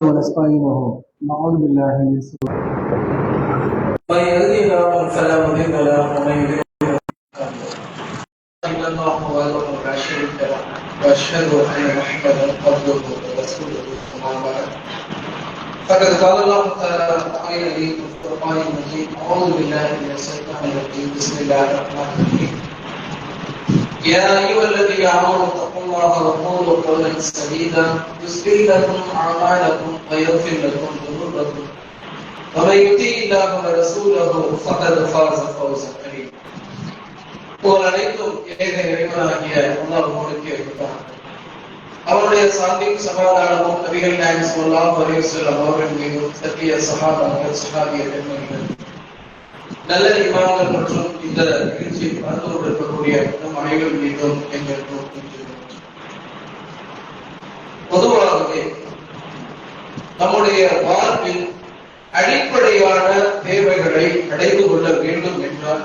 ونستعينه نعوذ بالله من شرور من يهده الله فلا مضل له ومن يضلل فلا هادي له وحده لا شريك له واشهد ان محمدا عبده ورسوله اما بعد فقد قال الله تعالى في القران المجيد اعوذ بالله من الشيطان الرجيم بسم الله الرحمن الرحيم يا أيها الذين آمنوا اتقوا الله وقولوا قولا سديدا يصلح لكم أعمالكم ويغفر لكم ذنوبكم ومن يطع الله ورسوله فقد فاز فوزا عظيما. இறைவனாகிய அல்லாஹ்வுக்கு அவருடைய சாந்தியும் சமாதானமும் நபிகள் நாயகம் ஸல்லல்லாஹு அலைஹி வஸல்லம் அவர்கள் மீதும் சத்திய சஹாபாக்கள் சஹாபிய பெண்மணிகள் நல்ல இமாம்கள் மற்றும் இந்த நிகழ்ச்சியை பார்த்து கொண்டிருக்கக்கூடிய நம் அனைவரும் மீதும் எங்களுக்கும் பொதுவாகவே நம்முடைய வாழ்வில் அடிப்படையான தேவைகளை அடைந்து கொள்ள வேண்டும் என்றால்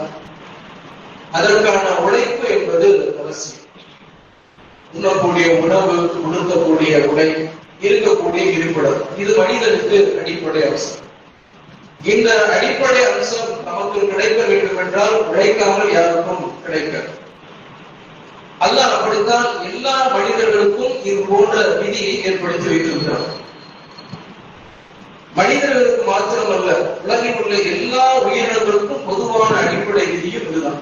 அதற்கான உழைப்பு என்பது அவசியம். உண்ணக்கூடிய உணவு, உடுத்தக்கூடிய உடை, இருக்கக்கூடிய இருப்பிடம், இது மனிதனுக்கு அடிப்படை அவசியம். இந்த அடிப்படை அம்சம் நமக்கு கிடைக்க வேண்டும் என்றால் உழைக்காமல் யாருக்கும் கிடைக்காது. அல்லாஹ் அப்படித்தான் எல்லா மனிதர்களுக்கும் இது போன்ற விதியை ஏற்படுத்தி வைத்திருக்கிறார். மனிதர்களுக்கு மாத்திரமல்ல, உலகில் உள்ள எல்லா உயிரினங்களுக்கும் பொதுவான அடிப்படை விதியும் இதுதான்.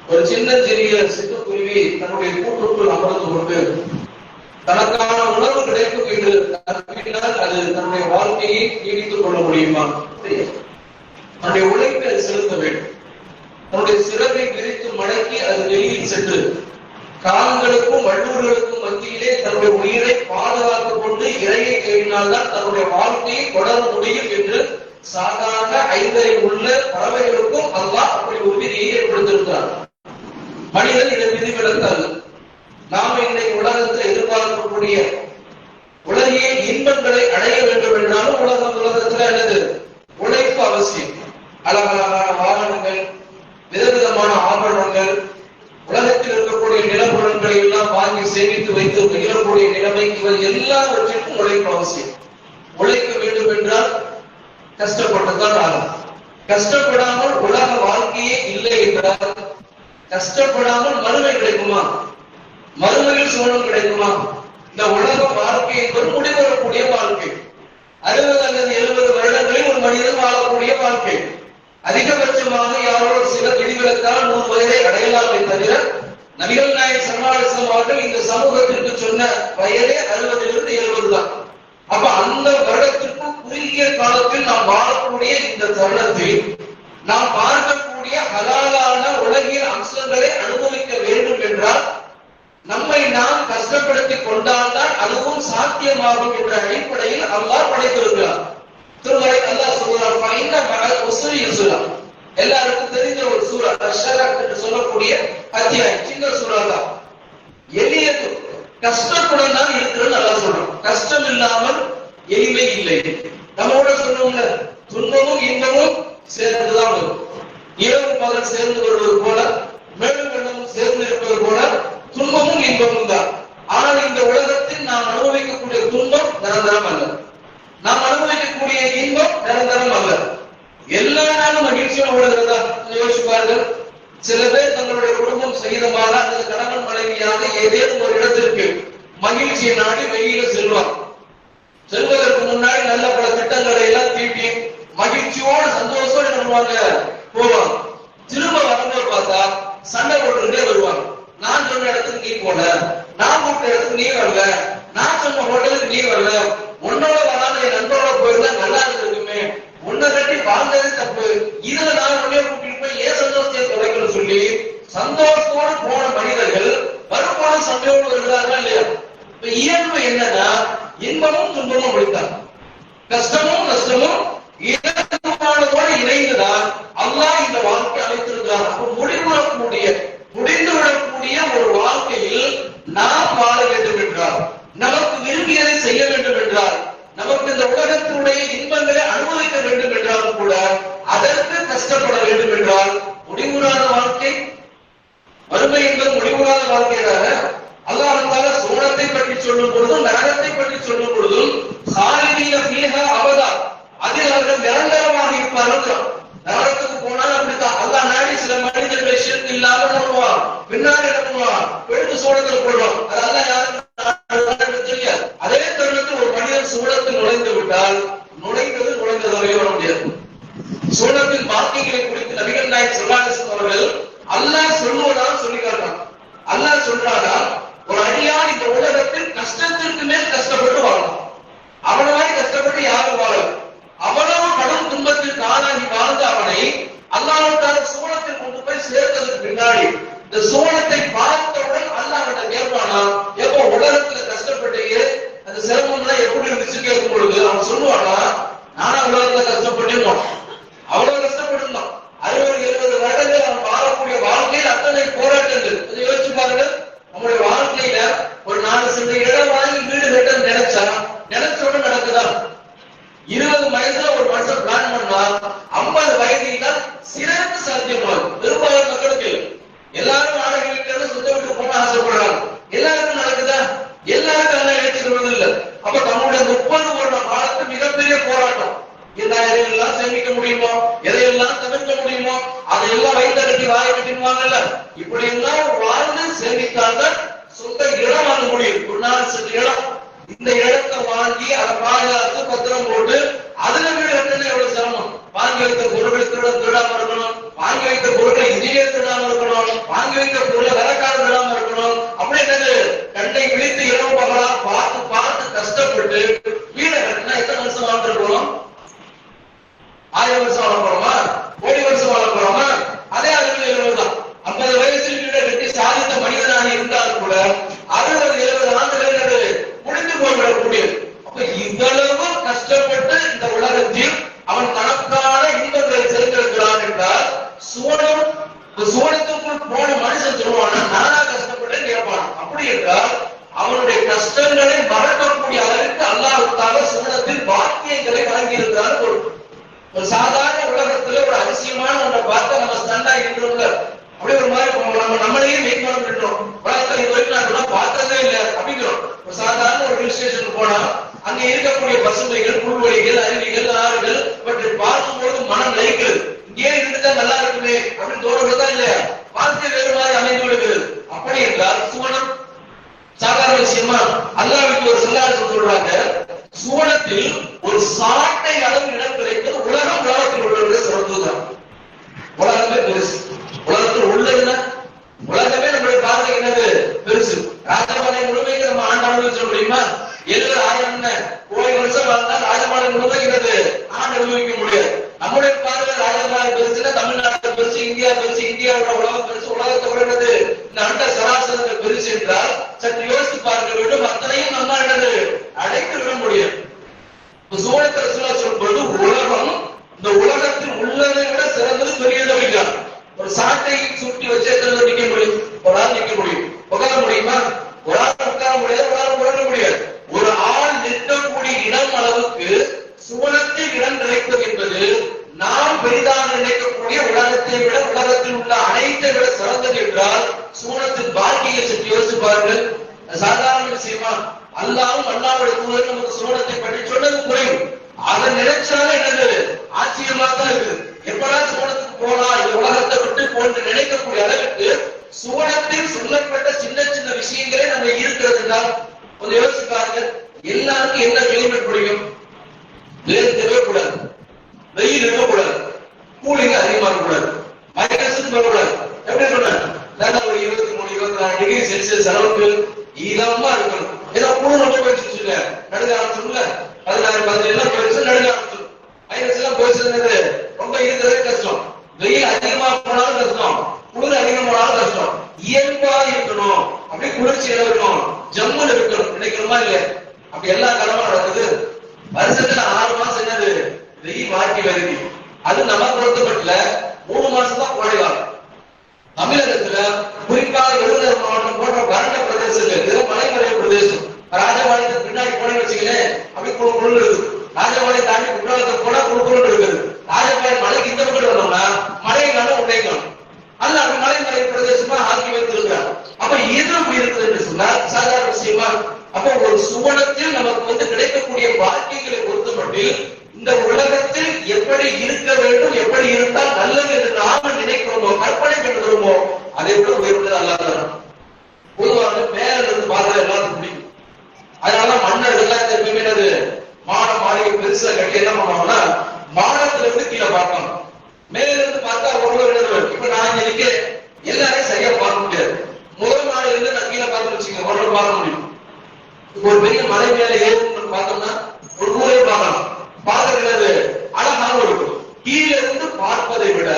ஒரு சின்ன சிறிய சிட்டுக்குருவி தன்னுடைய கூட்டுக்குள் அமர்ந்து கொண்டு தனக்கான உணவு கிடைக்கும் என்று நம்பினால் அது தன்னுடைய வாழ்க்கையை நீடித்துக் கொள்ள முடியுமா? தன்னுடைய உழைப்பை செலுத்த வேண்டும். தன்னுடைய சிறப்பை விரித்து மடக்கி அது வெளியில் சென்று காலங்களுக்கும் வள்ளுவர்களுக்கும் மத்தியிலே தன்னுடைய உயிரை பாதுகாத்துக் கொண்டு இறையை தேடினால்தான் தன்னுடைய வாழ்க்கையை தொடர முடியும் என்று சாதாரண ஐந்தரை உள்ள பறவைகளுக்கும் அல்லாஹ் அப்படி ஒரு விதியை ஏற்படுத்தியிருக்கிறார். மனிதன் இதை விதிவிலக்காது. நாம் இன்னைக்கு உலகத்தில் எதிர்பார்க்கக்கூடிய உலகில் இன்பங்களை அடைய வேண்டும் என்றாலும் உலகத்துல என்னது? உழைப்பு அவசியம். அழகழகான வாகனங்கள், விதவிதமான ஆபரணங்கள், உலகத்தில் இருக்கக்கூடிய நிலப்பொருட்களை எல்லாம் வாங்கி சேமித்து வைத்து மகிழக்கூடிய நிலைமை, இவை எல்லாவற்றிற்கும் உழைப்பு அவசியம். உழைக்க வேண்டும் என்றால் கஷ்டப்பட்டுதான் ஆகும். கஷ்டப்படாமல் உலக வாழ்க்கையே இல்லை என்றால், கஷ்டப்படாமல் மறுமை கிடைக்குமா? மறுமையில் சோழம் கிடைக்குமா? இந்த உலக வாழ்க்கை என்பது முடிவரக்கூடிய வாழ்க்கை. 60 அல்லது 70 வருடங்களில் ஒரு மனிதன் வாழக்கூடிய வாழ்க்கை. அதிகபட்சமாக யாரோ சில விதிவிலக்கால் 100 வயதை அடையலாமே தவிர நபிகள் நாயகம் ஸல்லல்லாஹு அலைஹி வஸல்லம் அவர்கள் இந்த சமூகத்திற்கு சொன்ன வயதே 60 இருந்து 70 தான். அப்ப அந்த வருடத்திற்கு குறுகிய காலத்தில் நாம் வாழக்கூடிய இந்த தருணத்தில் நாம் பார்க்கக்கூடிய ஹலாலான உலகின் அம்சங்களை அனுபவிக்க வேண்டும் என்றால் நம்மை நாம் கஷ்டப்படுத்திக் கொண்டால்தான் அதுவும் சாத்தியமாகும் என்ற அடிப்படையில் அல்லாஹ் படைத்திருக்கிறார். திருமறை அல்லாஹ் சொல்றார், எல்லாருக்கும் தெரிஞ்ச ஒரு சூரா அஷ்ஷரக் என்று சொல்லக்கூடிய அத்தியாயம், சின்ன சூரா தான். எளியது கஷ்டத்துடன் தான் இருக்கிறது அல்லாஹ் சொல்றோம். கஷ்டம் இல்லாமல் எளிமை இல்லை. நம்மோட சொன்னவங்க துன்பமும் இன்பமும் சேர்ந்துதான் வரும். இரவு பகல் சேர்ந்து வருவது போல, மேலும் வெள்ளமும் சேர்ந்து இருப்பது போல துன்பமும் இன்பமும் தான். ஆனால் இந்த உலகத்தில் நாம் அனுபவிக்கக்கூடிய துன்பம் நிரந்தரம் அல்ல, நாம் அனுபவிக்கக்கூடிய இன்பம் நிரந்தரம் அல்ல. எல்லா நாளும் மகிழ்ச்சியோடு விடுகிறதா? யோசிப்பார்கள். சில பேர் தங்களுடைய குடும்பம் சகிதமாக அல்லது கணவன் மனைவியாக ஏதேனும் ஒரு இடத்திற்கு மகிழ்ச்சியை நாடி வெளியில செல்வார். செல்வதற்கு முன்னாடி நல்ல பல திட்டங்களை எல்லாம் தீட்டி மகிழ்ச்சியோடு சந்தோஷத்தோடு வருவாங்க, போவாங்க. திரும்ப வரும்போது பார்த்தா சண்டை போட்டுக்கிட்டே வருவாங்க. நான் சொன்ன இடத்துக்கு நீ போல, நான் கூப்பிட்ட இடத்துக்கு நீ வரல, நான் சொன்ன ஹோட்டலுக்கு நீ வரல, உன்னோட வராத என் நண்பரோட போயிருந்தா நல்லா இருக்குமே, உன்னை கட்டி வாழ்ந்தது தப்பு, இதுல நான் உடனே கூட்டிட்டு போய் ஏன் சந்தோஷத்தை தொலைக்கணும் சொல்லி சந்தோஷத்தோடு போன மனிதர்கள் வரும்போது சண்டையோடு வருகிறார்கள் இல்லையா? இப்ப இயல்பு என்னன்னா இன்பமும் துன்பமும் அப்படித்தான், கஷ்டமும் நஷ்டமும் இயல்பானதோடு இணைந்துதான் அல்லாஹ் இந்த வாழ்க்கை அமைத்திருக்கிறார். அப்ப முடிந்துவிடக்கூடிய ஒரு வாழ்க்கையில் நாம் வாழ வேண்டும் என்றால், நமக்கு விரும்பியதை செய்ய வேண்டும் என்றால், நமக்கு இந்த உலகத்தினுடைய இன்பங்களை அனுபவிக்க வேண்டும் என்றாலும் கூட அதற்கு கஷ்டப்பட வேண்டும் என்றால் முடிவுறாத வாழ்க்கை, வறுமை என்பது முடிவுறாத வாழ்க்கையாக அல்லாஹ் சோழத்தை பற்றி சொல்லும் பொழுதும் நரகத்தை பற்றி சொல்லும் பொழுதும் சாலினி மனிதர்கள் கொள்றோம். அதெல்லாம் யாரும் தெரியாது. அதே தருணத்தில் ஒரு மனிதன் சூழத்தில் நுழைந்து விட்டால் நுழைந்ததாக வர முடியாது. சூழத்தின் வார்த்தைகளை குறித்து நபிகள் நாயகம் ஸல்லல்லாஹு அலைஹி வஸல்லம் அவர்கள் அல்லாஹ் சொல்லுவதாக சொல்லி காட்டுறாங்க. அல்லாஹ் சொல்றாரா, ஒரு அடியான் இந்த உலகத்தில் கஷ்டத்திற்கு மேல் கஷ்டப்பட்டு வாழலாம். அவ்வளவாய் கஷ்டப்பட்டு யாரும் வாழ அவ்வளவு கடும் துன்பத்தில் காலாகி வாழ்ந்த அவனை அல்லாஹ்வுடைய சூழத்தில் கொண்டு போய் சேர்த்ததுக்கு பின்னாடி இந்த சூழத்தை பார்த்தவுடன் அல்லாஹ்விட்ட கேட்பானா, எப்போ உலகத்துல கஷ்டப்பட்டீங்க, அந்த சிரமம்லாம் எப்படி இருந்துச்சு கேட்கும் பொழுது அவன் சொல்லுவானா, நானா உலகத்துல கஷ்டப்பட்டேன், அவ்வளவு கஷ்டப்பட்டிருந்தான். 60-70 வருடங்கள் அவன் வாழக்கூடிய வாழ்க்கையில் அத்தனை போராட்டங்கள். அதை யோசிச்சு பாருங்க. நம்முடைய வாழ்க்கையில ஒரு 4 சென்ட் இடம் வாங்கி வீடு கட்ட நினைச்சோட நடக்குதா? 20 வயசுல ஒரு மனுஷன் பிளான் பண்ணா 50 வயதில் தான் சிறப்பு சாத்தியமாகும். பெரும்பாலான மக்களுக்கு எல்லாரும் வாடகை வீட்டுல சொந்த வீட்டுக்கு போன ஆசைப்படுறாங்க. எல்லாருக்கும் நடக்குதா? எல்லாருக்கும் எல்லாம் ஏற்றுக்கிறது இல்லை. அப்ப நம்முடைய 30 வருட காலத்து மிகப்பெரிய போராட்டம். எதையெல்லாம் சேமிக்க முடியுமோ, எதையெல்லாம் தவிர்க்க முடியுமோ, அதையெல்லாம் வைத்த கட்டி வாய கட்டிடுவாங்கல்ல. இப்படி எல்லாம் வாழ்ந்து சேமித்தால்தான் சொந்த இடம் வாங்க முடியும். ஒரு 4 சென்ட் இடம். இந்த இடத்தை வாங்கி அதை பாதுகாத்து பத்திரம் போட்டு அதுல வீடு கட்டணும் எவ்வளவு சிரமம். வாங்கி வைத்த பொருட்களை திருடாம இருக்கணும், வாங்கி வைத்த பொருட்களை இன்ஜினியர் திருடாம இருக்கணும், வாங்கி வைத்த பொருளை வேலைக்காரர் திருடாம இருக்கணும். அப்படி என்னது, கண்டை விழித்து இரவு பகலா பார்த்து பார்த்து கஷ்டப்பட்டு வீடை கட்டினா எத்தனை வருஷம் வாழ்ந்துருக்கோம்? 1000 வருஷம் வாழ போறோமா? 1,000 வருஷம் வாழ போறோமா? அதே 60-70 தான். 50 வயசில் வீடை கட்டி சாதித்த மனிதனாக இருந்தாலும் கூட 60-70 ஆண்டுகள் முடிந்து போய்விடக்கூடியது. அப்ப இவ்வளவு கஷ்டப்பட்டு இந்த உலகத்தில் அவன் தனக்கான இன்பங்களை சேர்ந்திருக்கிறான் என்றால் சூழத்துக்குள் போன மனுஷன் சொல்லுவானா, நானா கஷ்டப்பட்டேன் கேட்பான். அப்படி என்றால் அவனுடைய கஷ்டங்களை மறக்கக்கூடிய அளவிற்கு அல்லாஹ்வுக்காக சூழத்தில் வாக்கியங்களை வழங்கி இருக்கிறார். ஒரு சாதாரண உலகத்துல ஒரு அதிசயமான ஒன்றை பார்த்து நம்ம ஸ்டண்டா இருக்கிறோம்ல, அப்படியே ஒரு மாதிரி நம்மளையே வெயிட் பண்ண விட்டுறோம். உலகத்துல இது வரைக்கும் நான் பார்த்ததே இல்லை அப்படிங்கிறோம். ஒரு சாதாரண ஒரு ஹில் ஸ்டேஷன் போனா அங்க இருக்கக்கூடிய பசுமைகள், புல்வெளிகள், அருவிகள், ஆறுகள் இவற்றை பார்க்கும்போது மனம் லயிக்கிறது. இங்கே இருந்துட்டா நல்லா இருக்குமே அப்படின்னு தோணுறதா இல்லையா? வாழ்க்கை வேறு மாதிரி அமைந்து விடுகிறது. அப்படி என்றால் சுவனம் சாதாரண விஷயமா? அல்லாஹ்வுக்கு ஒரு சொல்லாட்சி சொல்றாங்க, சுவனத்தில் ஒரு சாட்டை அளவு இடம் கிடைப்பது உலகத்தில் உள்ளவர்களே சிறந்ததுதான். உலகமே பெருசு. உலகத்தில் உள்ளதுன்னா உலகமே நம்முடைய பார்வை என்னது பெருசு. ராஜபாலை முழுமைக்கு நம்ம ஆண்டு அனுபவிக்க முடியுமா? 70,000 கோடி வருஷம் வாழ்ந்தா ராஜபாலை முழுமைக்கிறது ஆண்டு அனுபவிக்க முடியாது. நம்முடைய பார்வை ராஜபாலை பெருசுன்னா தமிழ்நாடு பெருசு, இந்தியா பெருசு, இந்தியாவோட உலகம் பெருசு, உலகத்தை விடுறது இந்த அண்ட சராசரங்கள் பெருசு என்றால் சற்று யோசித்து பார்க்க வேண்டும். அத்தனையும் நம்ம என்னது அடைத்து விட முடியும். சூழத்தில் சொல்வது உலகம் இந்த உலகத்தில் உள்ளதை விட சிறந்தது பெரியது அப்படிங்கிறார். ஒரு சாட்டை சுட்டி வச்சு எத்தனை நிக்க முடியும்? ஒரு ஆள் நிக்க முடியும். உட்கார முடியுமா? ஒரு ஆள் உட்கார முடியாது, ஒரு ஆள் உட்கார முடியாது. ஒரு ஆள் நிற்கக்கூடிய இடம் அளவுக்கு சுவனத்தில் இடம் கிடைப்பது என்பது நாம் பெரிதாக நினைக்கக்கூடிய உலகத்தை விட, உலகத்தில் உள்ள அனைத்தை விட சிறந்தது என்றால் சுவனத்தின் வாழ்க்கையை சற்று யோசிச்சு பாருங்கள். சாதாரண விஷயமா? அல்லாஹ்வும் அல்லாஹ்வுடைய தூதரும் நமக்கு சுவனத்தை பற்றி சொன்னது குறைவு. அதை நினைச்சாலே என்னது ஆச்சரியமா தான் இருக்குது. எப்படா சுவனத்துக்கு போலாம், இந்த உலகத்தை விட்டு போன்று நினைக்கக்கூடிய அளவுக்கு சுவனத்தில் சொல்லப்பட்ட சின்ன சின்ன விஷயங்களே நம்ம இருக்கிறது என்றால் கொஞ்சம் யோசிச்சு பாருங்க. எல்லாருக்கும் என்ன கிளைமேட் பிடிக்கும்? வேறு தேவைக்கூடாது, வெயில் இருக்கக்கூடாது, கூலிங் அதிகமா இருக்கக்கூடாது, மைனஸ் வரக்கூடாது. எப்படி சொன்ன ஒரு 23-24 டிகிரி செல்சியஸ் அளவுக்கு இதமா இருக்கணும். ஏதோ குழு ரொம்ப போயிடுச்சு இல்ல, நடுங்க ஆரம்பிச்சுல 16-17 போயிடுச்சு, நடுங்க ஆரம்பிச்சு மைனஸ் எல்லாம் போயிடுச்சு. ரொம்ப இருக்கிறதே கஷ்டம். வெயில் அதிகமா போனாலும் கஷ்டம், குளிர் அதிகமா போனாலும் கஷ்டம். இயல்பா இருக்கணும், அப்படி குளிர்ச்சியா இருக்கணும், ஜம்முன்னு இருக்கணும். நினைக்கிறோமா இல்லையா? அப்படி எல்லா காலமும் நடக்குது. வருஷத்துல 6 மாசம் என்னது வெயில் வாக்கி வருது. அது நம்ம பொறுத்தப்பட்டுல 3 மாசம் தான் கோடை காலம். தமிழகத்துல குறிப்பாக விருதுநகர் மாவட்டம் போன்ற வறண்ட பிரதேசங்கள், மலைமறை பிரதேசம். ராஜபாளையத்துக்கு பின்னாடி போன வச்சுங்களேன், அப்படி குழு இருக்குது. ராஜபாளையம் தாண்டி குற்றாலத்தை போனா குழு இருக்குது. ராஜபாளையம் மலைக்கு இந்த பக்கம் வந்தோம்னா மழை காலம் உடை காலம். அது அப்படி மலைமறை பிரதேசமா ஆக்கி வைத்திருக்கிறார். அப்ப எது அப்படி இருக்குது என்று சொன்னால் சாதாரண விஷயமா? அப்ப ஒரு சுவனத்தில் நமக்கு கிடைக்கக்கூடிய பாக்கியங்களை பொறுத்தமட்டில் இந்த உலகத்தில் எப்படி இருக்க வேண்டும், எப்படி இருந்தால் நல்லது என்று நாம நினைக்கிறோமோ, கற்பனை பண்ணுகிறோமோ, அதை விட உயர்ந்தது அல்லாஹ். பொதுவாக மாளிகை பெருசா கட்டி என்ன பண்ணுவாங்கன்னா மாடத்துல இருந்து கீழே பார்க்கணும், மேல இருந்து பார்த்தா ஒருவர் இப்ப நான் இங்க நிக்கிறேன், எல்லாரையும் சரியா பார்க்க முடியாது. முதல் மாடியில இருந்து நான் கீழே பார்த்து வச்சுக்கோங்க, ஒருவர் பார்க்க முடியும். இப்போ ஒரு பெரிய மலை மேல ஏறும் பார்த்தோம்னா ஒரு ஊரே பார்க்கலாம். பார்க்கறது அழகாக இருக்கும். கீழே இருந்து பார்ப்பதை விட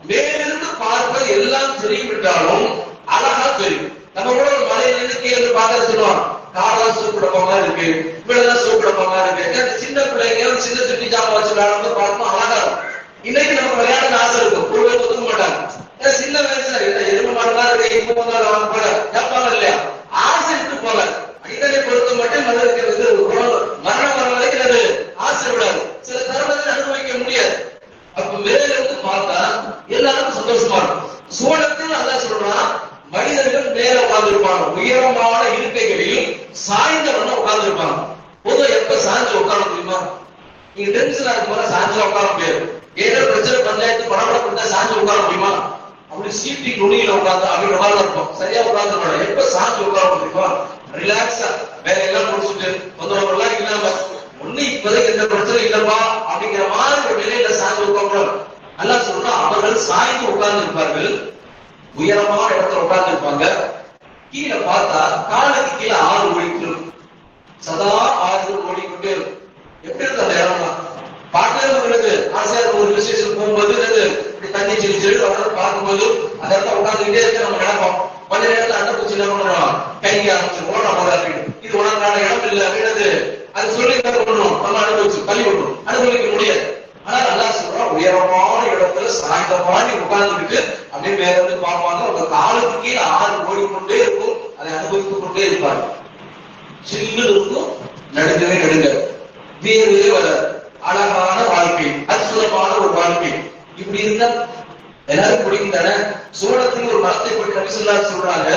மேலிருந்து பார்ப்பது எல்லாம் தெரியும் விட்டாலும் அழகா தெரியும். நம்ம கூட ஒரு மலையில இருந்து கீழே பார்க்க சொல்லுவாங்க, காரெல்லாம் சூப்பிடப்பமா இருக்கு, இவ்வளவுதான் சூப்பிடப்பமா இருக்கு. சின்ன பிள்ளைங்க சின்ன சுட்டி ஜாமா வச்சு விளையாடும் பார்க்கணும், அழகா இருக்கும். இன்னைக்கு நமக்கு விளையாட ஆசை இருக்கும், ஒரு பேர் ஒத்துக்க மாட்டாங்க. சின்ன வயசுல எருமை மாடலாம் இருக்கு, இப்போ கேட்பாங்க இல்லையா, ஆசை இருக்கு போல. மனிதனை பொறுத்த மட்டும் மனிதனுக்கு மரணம் வர வரைக்கும் அது ஆசை விடாது, சில தருணத்தை அனுபவிக்க முடியாது. அப்ப மேல இருந்து பார்த்தா எல்லாருக்கும் சந்தோஷமா இருக்கும். சூழத்தில் அல்லாஹ் சொல்றான், மனிதர்கள் மேல உட்கார்ந்து இருப்பாங்க, உயரமான இருக்கைகளில் சாய்ந்தவன உட்கார்ந்து இருப்பாங்க. பொதுவாக எப்ப சாய்ந்து உட்கார முடியுமா? நீங்க டென்ஷனா இருக்கும் போது சாய்ந்து உட்கார முடியாது. ஏதோ பிரச்சனை பஞ்சாயத்து படப்பட சாய்ந்து உட்கார முடியுமா? அப்படி சீட்டி நுனியில உட்கார்ந்து அப்படி உட்கார்ந்து இருப்போம், சரியா உட்கார்ந்து. எப்ப சாய்ந்து உட்கார முடியுமா? ரிலாக்ஸா வேலை எல்லாம் முடிச்சுட்டு தொந்தரவுலாம் இல்லாம ஒண்ணு இப்போதைக்கு எந்த பிரச்சனை இல்லப்பா அப்படிங்கிற மாதிரி ஒரு நிலையில சாய்ந்து உட்கார்ந்து அல்லாஹ் சொல்றா, அவர்கள் சாய்ந்து உட்கார்ந்து இருப்பார்கள், உயரமான இடத்துல உட்கார்ந்து இருப்பாங்க. கீழே பார்த்தா காலுக்கு கீழே ஆறு ஓடிட்டு சதா ஆறுகள் ஓடிக்கொண்டே இருக்கும். எப்படி இருக்கு அந்த இடம்லாம் பார்க்கறது? ஆசையா ஒரு விசேஷம் போகும்போது தண்ணி செடி செடி பார்க்கும்போது அந்த இடத்துல உட்கார்ந்துக்கிட்டே இருக்க நம்ம நினைப்போம். கொஞ்ச நேரத்துல அண்டை என்ன பண்ணுறோம், கைக்கு ஆரம்பிச்சிருக்கோம், நம்ம இது உனக்கான இடம் இல்லை அப்படின்றது அது சொல்லி என்ன பண்ணுறோம், நம்ம அனுபவிச்சு பள்ளி விட்டுரும், அனுபவிக்க முடியாது. ஆனா அல்லாஹ் சொல்றான், உயரமான இடத்துல சாய்ந்த மாதிரி உட்கார்ந்துட்டு அப்படியே மேல இருந்து பார்ப்பாங்க. அவங்க காலுக்கு கீழே ஆறு ஓடிக்கொண்டே இருக்கும், அதை அனுபவித்துக் கொண்டே இருப்பாங்க. சில்லு இருக்கும், நடுங்கவே நடுங்க, வேறு வராது. அழகான வாழ்க்கை, அற்புதமான ஒரு வாழ்க்கை. இப்படி இருந்தா எல்லாரும் பிடிக்கும் தானே. சுவனத்தில் ஒரு மரத்தை பற்றி நபி ஸல்லல்லாஹு அலைஹி சொல்றாங்க,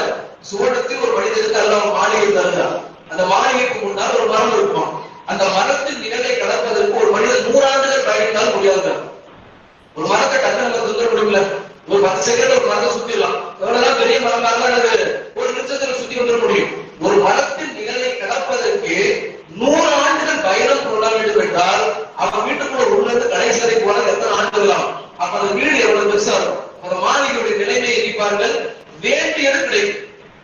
சுவனத்தில் ஒரு மனிதருக்கு அல்லாஹ் மாளிகை தருகிறார். அந்த மாளிகைக்கு முன்னால் ஒரு மரம் இருக்கும். அந்த மரத்தின் நிழலை கடப்பதற்கு ஒரு மனிதன் 100 ஆண்டுகள் பயணித்தால் முடியாது. ஒரு மரத்தை டக்கு நம்ம சுத்த முடியல, ஒரு 10 செகண்ட் ஒரு மரத்தை சுத்திடலாம். எவ்வளவுதான் பெரிய மரம் இருந்தாலும் ஒரு நிமிஷத்துல சுத்தி வந்துட முடியும். ஒரு மரத்தின் நிழலை கடப்பதற்கு 100 ஆண்டுகள் பயணம் கொள்ள வேண்டும் என்றால் அவன் வீட்டுக்குள்ள உள்ளது கடைசரை போல எத்தனை ஆண்டுகளாம். அப்ப அந்த வீடு எவ்வளவு பெருசா இருக்கும். அந்த மாளிகையுடைய நிலைமையை எரிப்பார்கள். வேண்டியது கிடைக்கும்,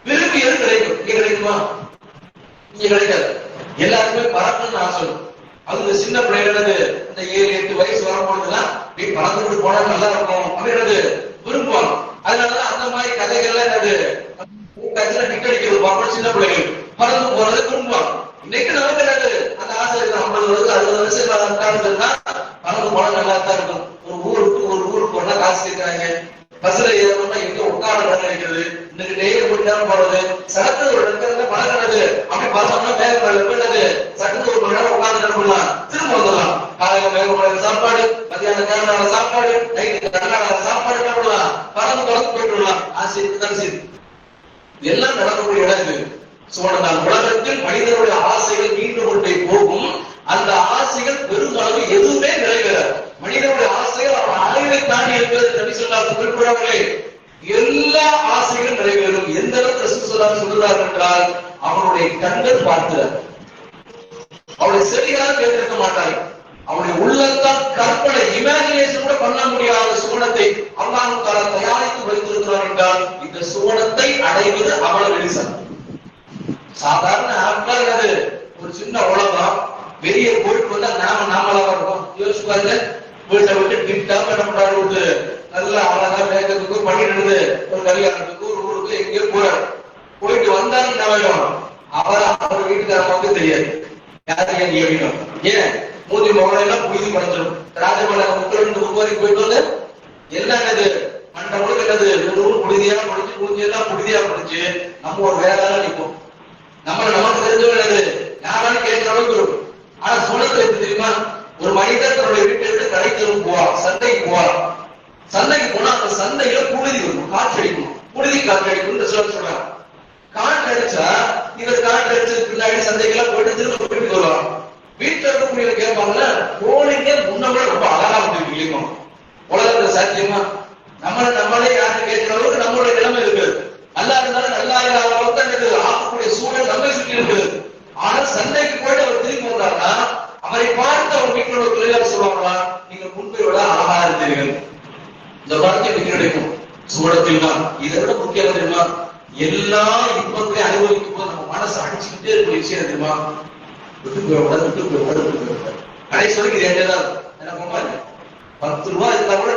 விரும்பியது கிடைக்கும். இங்க கிடைக்குமா? இங்க கிடைக்காது. எல்லாருக்குமே பறக்கணும்னு ஆசை. அது சின்ன பிள்ளைகளது இந்த 7-8 வயசு வரும்போதுலாம் பறந்துட்டு போனா நல்லா இருக்கும் அப்படின்றது விரும்புவாங்க. அதனாலதான் அந்த மாதிரி கதைகள்லாம் என்னது டிக்கெட் அடிக்கிறது பார்க்கணும், சின்ன பிள்ளைகள் பறந்து போறது விரும்புவாங்க. இன்னைக்கு நமக்கு என்னது அந்த ஆசை இருக்கு. 50 வருஷம் 60 வருஷம் பறந்து போனா நல்லா தான் இருக்கும். ஒரு ஊருக்கு போனா காசு கேட்கிறாங்க, பஸ்ல ஏறணும்னா எங்க உட்கார நினைக்கிறது, இன்னைக்கு டெய்லி போயிட்டு போறது, சடத்துல ஒரு இடத்துல பழகிறது. அப்படி பார்த்தோம்னா மேலே சட்டத்துல ஒரு மணி நேரம் உட்கார்ந்து கிடக்கலாம், திரும்ப வந்துடலாம். காலையில மேல சாப்பாடு, மத்தியானம் நேரம் சாப்பாடு, நைட்டு சாப்பாடு சாப்பிடலாம், பறந்து போயிட்டு வரலாம். ஆசை தான் சரி, எல்லாம் நடக்கக்கூடிய இடம் இது. சுவனத்தான் உலகத்தில் மனிதனுடைய ஆசைகள் நீண்டு கொண்டே போகும். அந்த ஆசைகள் பெருமளவு எதுவுமே நிறைவேறாது. மனிதனுடைய ஆசைகள் அவன் அறிவை தாண்டி இருக்கிறது. நபி ஸல்லல்லாஹு அலைஹி வஸல்லம் குறிப்பிடுறார்களே, எல்லா ஆசைகளும் நிறைவேறும். எந்த அளவுக்கு ரசூல் ஸல்லல்லாஹு அலைஹி வஸல்லம் சொல்றார் என்றால், அவனுடைய கண்கள் பார்க்கிறார், அவருடைய செவிகளால் கேட்டிருக்க மாட்டார்கள். அவனுடைய உள்ளத்தால் கற்பனை இமேஜினேஷன் கூட பண்ண முடியாத சுவனத்தை அல்லாஹ் தஆலா தயாரித்து வைத்திருக்கிறார் என்றால், இந்த சுவனத்தை அடைவது அவ்வளவு எளிசம். சாதாரண ஆட்கள் அது ஒரு சின்ன உலகம், வெளியே போயிட்டு வந்தா நாமளா இருக்கும். யோசிச்சு பாருங்க, வீட்டை விட்டு கிட்டாம என்ன பண்றாரு, நல்லா அழகா மேக்கத்துக்கு பண்ணிடுறது, ஒரு கல்யாணத்துக்கு ஒரு ஊருக்கு எங்கேயோ போயிட்டு வந்தாரு என்ன வேணும், அவர் வீட்டுக்காரமாக தெரியாது யாருக்கு எங்க வேணும். ஏன் மூதி மகனை எல்லாம் புழுதி படைச்சிடும். ராஜமலை முப்பது போயிட்டு வந்து எல்லாம் என்னது மண்ட முழுக்க என்னது புழுதியா படிச்சு புழுதியெல்லாம் புழுதியா படிச்சு நம்ம ஒரு வேலை நிற்போம். நமக்கு தெரிஞ்சவங்க என்னது யாராலும் கேட்கிற அளவுக்கு இருக்கும். ஆனா சுவனத்துல எப்படி தெரியுமா, ஒரு மனிதர் தன்னுடைய வீட்டை விட்டு கடைக்கு போவார், சந்தைக்கு போவார். சந்தைக்கு போனா அந்த சந்தையில புழுதி இருக்கும், காற்று அடிக்கும், புழுதி காற்று அடிக்கும் சொல்றாங்க. காற்று அடிச்சா இவர் காற்று அடிச்சதுக்கு பின்னாடி சந்தைக்கெல்லாம் போயிட்டு திரும்ப வீட்டுக்கு வருவாங்க. வீட்டுல இருக்கக்கூடிய கேட்பாங்க, போனீங்க முன்னோட ரொம்ப அழகா வந்துருக்கீங்க. உலகத்துல சாத்தியமா நம்மளே யாரு கேட்கிற அளவுக்கு நம்மளுடைய நிலைமை இருக்குது. நல்லா இருந்தாலும் நல்லா இல்லாத அளவுக்கு ஆக்கக்கூடிய சூழல் நம்மை சுற்றி இருக்குது. ஆனா சந்தைக்கு போயிட்டு அவர் திரும்பி வந்தாருன்னா அவரை பார்த்து அவங்க வீட்டில் உள்ள தொழிலாளர் சொல்லுவாங்களா, நீங்க முன்பை விட அழகா இருந்தீர்கள். இந்த வார்த்தை எனக்கு கிடைக்கும் சுவடத்தில் தான். இதை விட முக்கியம் தெரியுமா, எல்லா இன்பத்தை அனுபவிக்கும் போது நம்ம மனசு அடிச்சுக்கிட்டே இருக்கிற விஷயம் தெரியுமா, விட்டு போய் கடைசி வரைக்கும் இது என்னதான் என்ன 10 ரூபாய் இருந்தா கூட